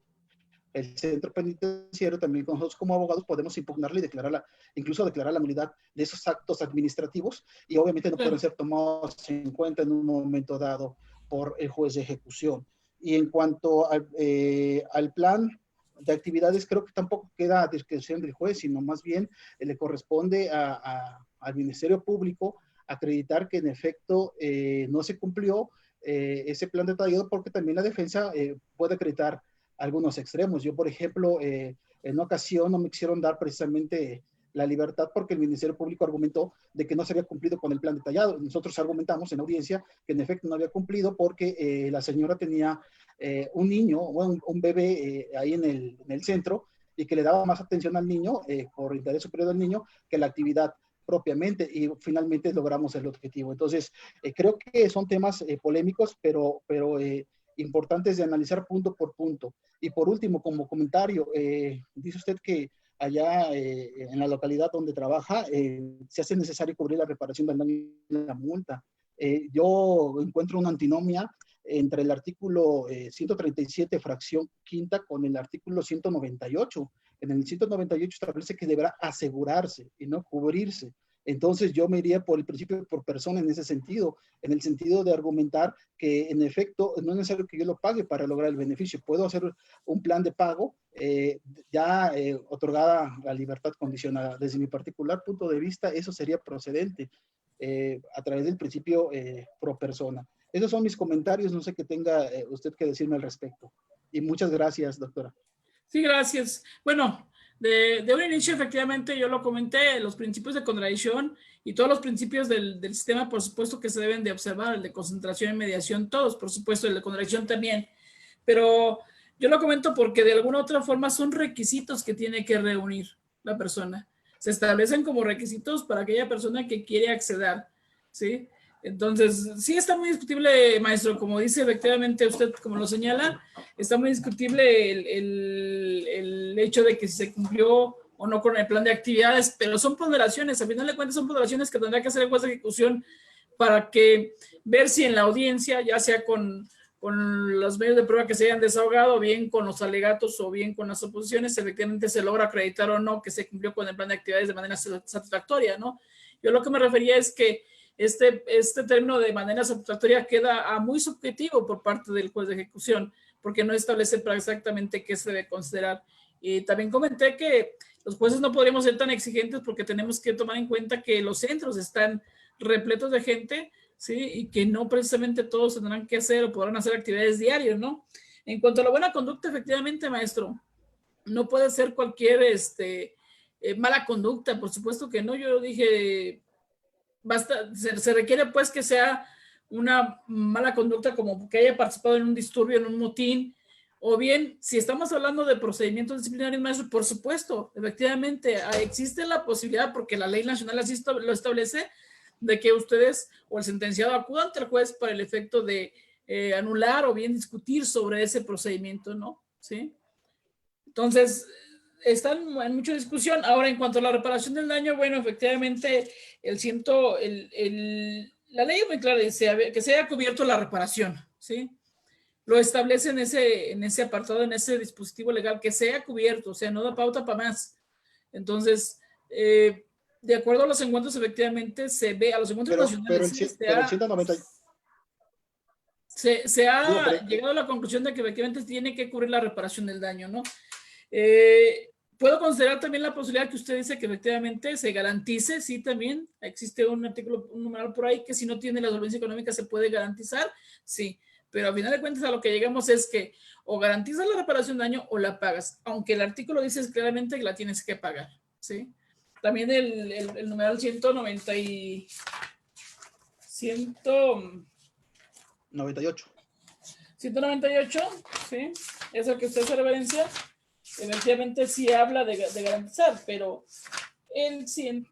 centro penitenciario, también nosotros como abogados podemos impugnarla y incluso declarar la nulidad de esos actos administrativos, y obviamente no pueden ser tomados en cuenta en un momento dado por el juez de ejecución. Y en cuanto al plan de actividades, creo que tampoco queda a discreción del juez, sino más bien le corresponde al Ministerio Público acreditar que en efecto no se cumplió ese plan detallado, porque también la defensa puede acreditar algunos extremos. Yo, por ejemplo, en una ocasión no me quisieron dar precisamente la libertad porque el Ministerio Público argumentó de que no se había cumplido con el plan detallado. Nosotros argumentamos en audiencia que en efecto no había cumplido porque la señora tenía un niño, un bebé ahí en el centro, y que le daba más atención al niño por interés superior del niño que la actividad propiamente, y finalmente logramos el objetivo. Entonces, creo que son temas polémicos, pero importantes de analizar punto por punto. Y por último, como comentario, dice usted que allá en la localidad donde trabaja se hace necesario cubrir la reparación del daño y la multa. Yo encuentro una antinomia entre el artículo 137, fracción quinta, con el artículo 198. En el 198 establece que deberá asegurarse y no cubrirse. Entonces yo me iría por el principio por persona en ese sentido, en el sentido de argumentar que en efecto no es necesario que yo lo pague para lograr el beneficio. Puedo hacer un plan de pago ya otorgada la libertad condicionada. Desde mi particular punto de vista, eso sería procedente a través del principio pro persona. Esos son mis comentarios, no sé qué tenga usted que decirme al respecto. Y muchas gracias, doctora. Sí, gracias. Bueno, de un inicio, efectivamente, yo lo comenté, los principios de contradicción y todos los principios del sistema, por supuesto que se deben de observar, el de concentración y mediación, todos, por supuesto, el de contradicción también. Pero yo lo comento porque de alguna u otra forma son requisitos que tiene que reunir la persona. Se establecen como requisitos para aquella persona que quiere acceder, ¿sí? Entonces, sí está muy discutible, maestro, como dice efectivamente usted, como lo señala, está muy discutible el hecho de que si se cumplió o no con el plan de actividades, pero son ponderaciones, al final de cuentas son ponderaciones que tendrá que hacer el juez de ejecución para que ver si en la audiencia, ya sea con los medios de prueba que se hayan desahogado, o bien con los alegatos, o bien con las oposiciones, efectivamente se logra acreditar o no que se cumplió con el plan de actividades de manera satisfactoria, ¿no? Yo lo que me refería es que este término de manera satisfactoria queda muy subjetivo por parte del juez de ejecución, porque no establece exactamente qué se debe considerar. Y también comenté que los jueces no podríamos ser tan exigentes porque tenemos que tomar en cuenta que los centros están repletos de gente, ¿sí? Y que no precisamente todos tendrán que hacer o podrán hacer actividades diarias, ¿no? En cuanto a la buena conducta, efectivamente, maestro, no puede ser cualquier mala conducta, por supuesto que no. Yo dije, basta, se requiere pues que sea una mala conducta como que haya participado en un disturbio, en un motín, o bien, si estamos hablando de procedimientos disciplinarios, maestro, por supuesto, efectivamente, existe la posibilidad, porque la ley nacional así lo establece, de que ustedes o el sentenciado acudan ante el juez para el efecto de anular o bien discutir sobre ese procedimiento, ¿no? ¿Sí? Entonces, están en mucha discusión. Ahora, en cuanto a la reparación del daño, bueno, efectivamente, la ley es muy clara, dice que se haya cubierto la reparación, ¿sí? Lo establece en ese apartado, en ese dispositivo legal, que sea cubierto, o sea, no da pauta para más. Entonces, de acuerdo a los encuentros, efectivamente, se ve, a los encuentros nacionales, pero el 190... se ha llegado a la conclusión de que efectivamente tiene que cubrir la reparación del daño, ¿no? Puedo considerar también la posibilidad que usted dice que efectivamente se garantice, sí, también existe un artículo, un numeral por ahí que si no tiene la solvencia económica se puede garantizar, sí, pero al final de cuentas a lo que llegamos es que o garantizas la reparación del daño o la pagas, aunque el artículo dice claramente que la tienes que pagar, ¿sí? También el numeral 198. ¿Sí? Es el que usted hace referencia. Efectivamente sí habla de garantizar, pero el 100...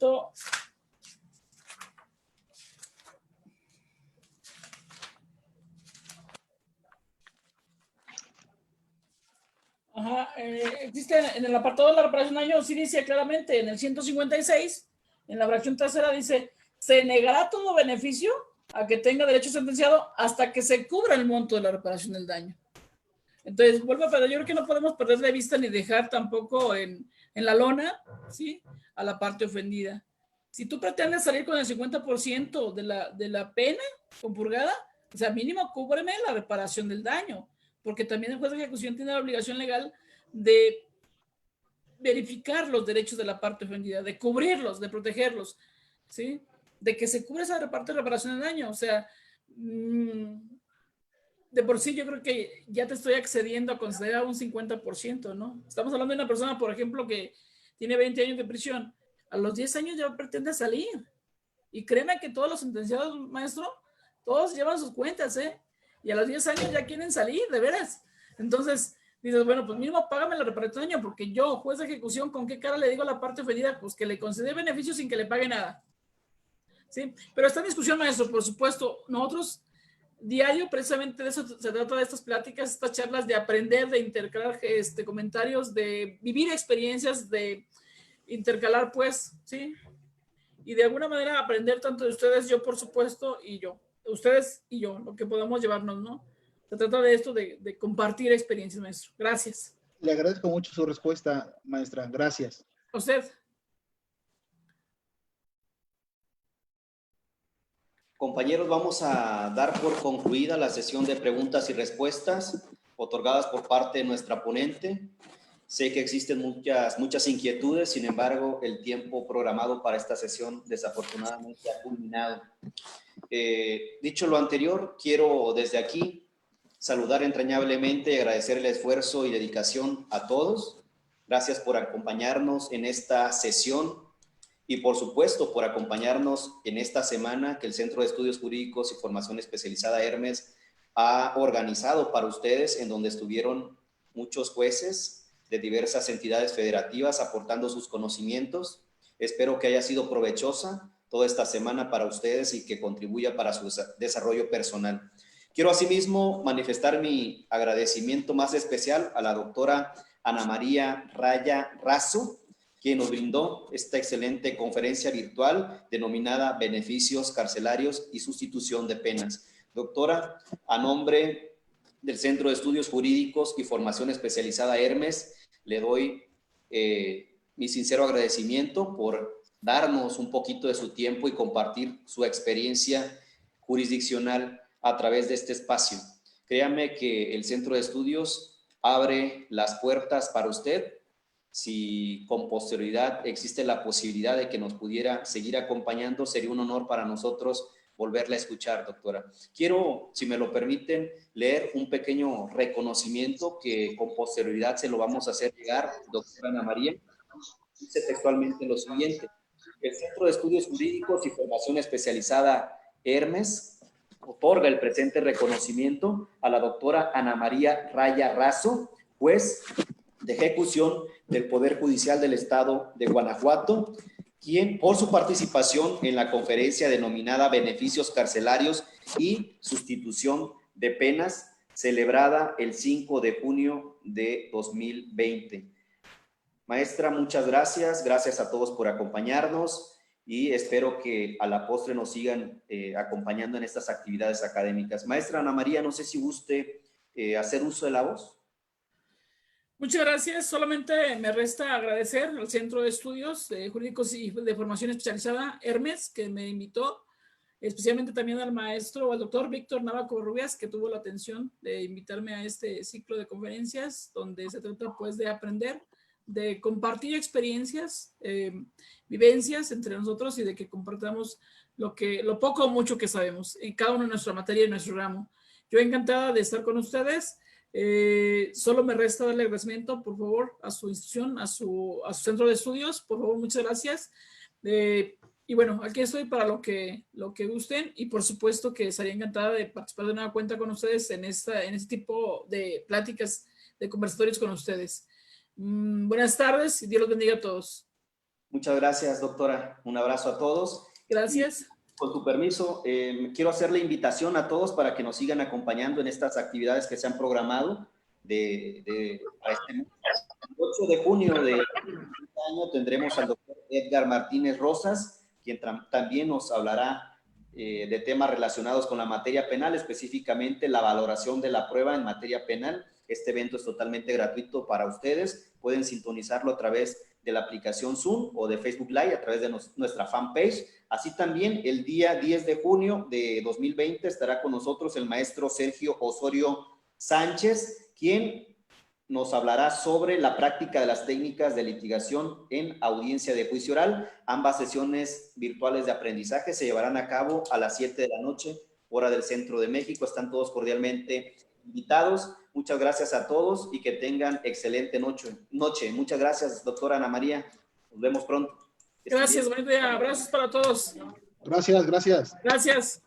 existe en el apartado de la reparación de daño, sí dice claramente en el 156, en la fracción tercera dice, se negará todo beneficio a que tenga derecho sentenciado hasta que se cubra el monto de la reparación del daño. Entonces, vuelvo a perder, yo creo que no podemos perder de vista ni dejar tampoco en la lona, ¿sí?, a la parte ofendida. Si tú pretendes salir con el 50% de la pena compurgada, o sea, mínimo cúbreme la reparación del daño, porque también el juez de ejecución tiene la obligación legal de verificar los derechos de la parte ofendida, de cubrirlos, de protegerlos, ¿sí?, de que se cubre esa parte de reparación del daño. O sea, de por sí yo creo que ya te estoy accediendo a considerar un 50%, ¿no? Estamos hablando de una persona, por ejemplo, que tiene 20 años de prisión. A los 10 años ya pretende salir. Y créeme que todos los sentenciados, maestro, todos llevan sus cuentas, ¿eh? Y a los 10 años ya quieren salir, de veras. Entonces, dices, bueno, pues mínimo págame la reparación del daño, porque yo, juez de ejecución, ¿con qué cara le digo a la parte ofendida? Pues que le concede beneficios sin que le pague nada. ¿Sí? Pero está en discusión, maestro, por supuesto. Nosotros diario, precisamente de eso se trata, de estas pláticas, estas charlas, de aprender, de intercalar comentarios, de vivir experiencias, de intercalar, pues, ¿sí? Y de alguna manera aprender tanto de ustedes, yo por supuesto, y yo, ustedes y yo, lo que podamos llevarnos, ¿no? Se trata de esto, de compartir experiencias, maestro. Gracias. Le agradezco mucho su respuesta, maestra. Gracias. ¿A usted? Compañeros, vamos a dar por concluida la sesión de preguntas y respuestas otorgadas por parte de nuestra ponente. Sé que existen muchas inquietudes, sin embargo, el tiempo programado para esta sesión desafortunadamente ha culminado. Dicho lo anterior, quiero desde aquí saludar entrañablemente y agradecer el esfuerzo y dedicación a todos. Gracias por acompañarnos en esta sesión y, por supuesto, por acompañarnos en esta semana que el Centro de Estudios Jurídicos y Formación Especializada Hermes ha organizado para ustedes, en donde estuvieron muchos jueces de diversas entidades federativas aportando sus conocimientos. Espero que haya sido provechosa toda esta semana para ustedes y que contribuya para su desarrollo personal. Quiero asimismo manifestar mi agradecimiento más especial a la doctora Ana María Raya Razo, quien nos brindó esta excelente conferencia virtual denominada Beneficios Carcelarios y Sustitución de Penas. Doctora, a nombre del Centro de Estudios Jurídicos y Formación Especializada Hermes, le doy mi sincero agradecimiento por darnos un poquito de su tiempo y compartir su experiencia jurisdiccional a través de este espacio. Créame que el Centro de Estudios abre las puertas para usted. Si con posterioridad existe la posibilidad de que nos pudiera seguir acompañando, sería un honor para nosotros volverla a escuchar, doctora. Quiero, si me lo permiten, leer un pequeño reconocimiento que con posterioridad se lo vamos a hacer llegar, doctora Ana María. Dice textualmente lo siguiente: el Centro de Estudios Jurídicos y Formación Especializada Hermes otorga el presente reconocimiento a la doctora Ana María Raya Razo, juez de ejecución del Poder Judicial del Estado de Guanajuato, quien por su participación en la conferencia denominada Beneficios Carcelarios y Sustitución de Penas, celebrada el 5 de junio de 2020. Maestra, muchas gracias. Gracias a todos por acompañarnos y espero que a la postre nos sigan acompañando en estas actividades académicas. Maestra Ana María, no sé si guste hacer uso de la voz. Muchas gracias. Solamente me resta agradecer al Centro de Estudios Jurídicos y de Formación Especializada Hermes, que me invitó, especialmente también al maestro o al doctor Víctor Nava Covarrubias, que tuvo la atención de invitarme a este ciclo de conferencias, donde se trata pues de aprender, de compartir experiencias, vivencias entre nosotros y de que compartamos lo poco o mucho que sabemos en cada uno de nuestra materia y nuestro ramo. Yo encantada de estar con ustedes. Solo me resta darle agradecimiento, por favor, a su institución, a su centro de estudios. Por favor, muchas gracias. Y bueno, aquí estoy para lo que gusten y por supuesto que estaría encantada de participar de nueva cuenta con ustedes en este tipo de pláticas, de conversatorios con ustedes. Buenas tardes y Dios los bendiga a todos. Muchas gracias, doctora. Un abrazo a todos. Gracias. Y, con tu permiso, quiero hacer la invitación a todos para que nos sigan acompañando en estas actividades que se han programado para este mes. El 8 de junio de este año tendremos al doctor Edgar Martínez Rosas, quien también nos hablará de temas relacionados con la materia penal, específicamente la valoración de la prueba en materia penal. Este evento es totalmente gratuito para ustedes. Pueden sintonizarlo a través de la aplicación Zoom o de Facebook Live a través de nuestra fanpage. Así también el día 10 de junio de 2020 estará con nosotros el maestro Sergio Osorio Sánchez, quien nos hablará sobre la práctica de las técnicas de litigación en audiencia de juicio oral. Ambas sesiones virtuales de aprendizaje se llevarán a cabo a las 7 de la noche, hora del Centro de México. Están todos cordialmente invitados. Muchas gracias a todos y que tengan excelente noche. Muchas gracias, doctora Ana María. Nos vemos pronto. Gracias, buen día. Abrazos para todos. Gracias. Gracias.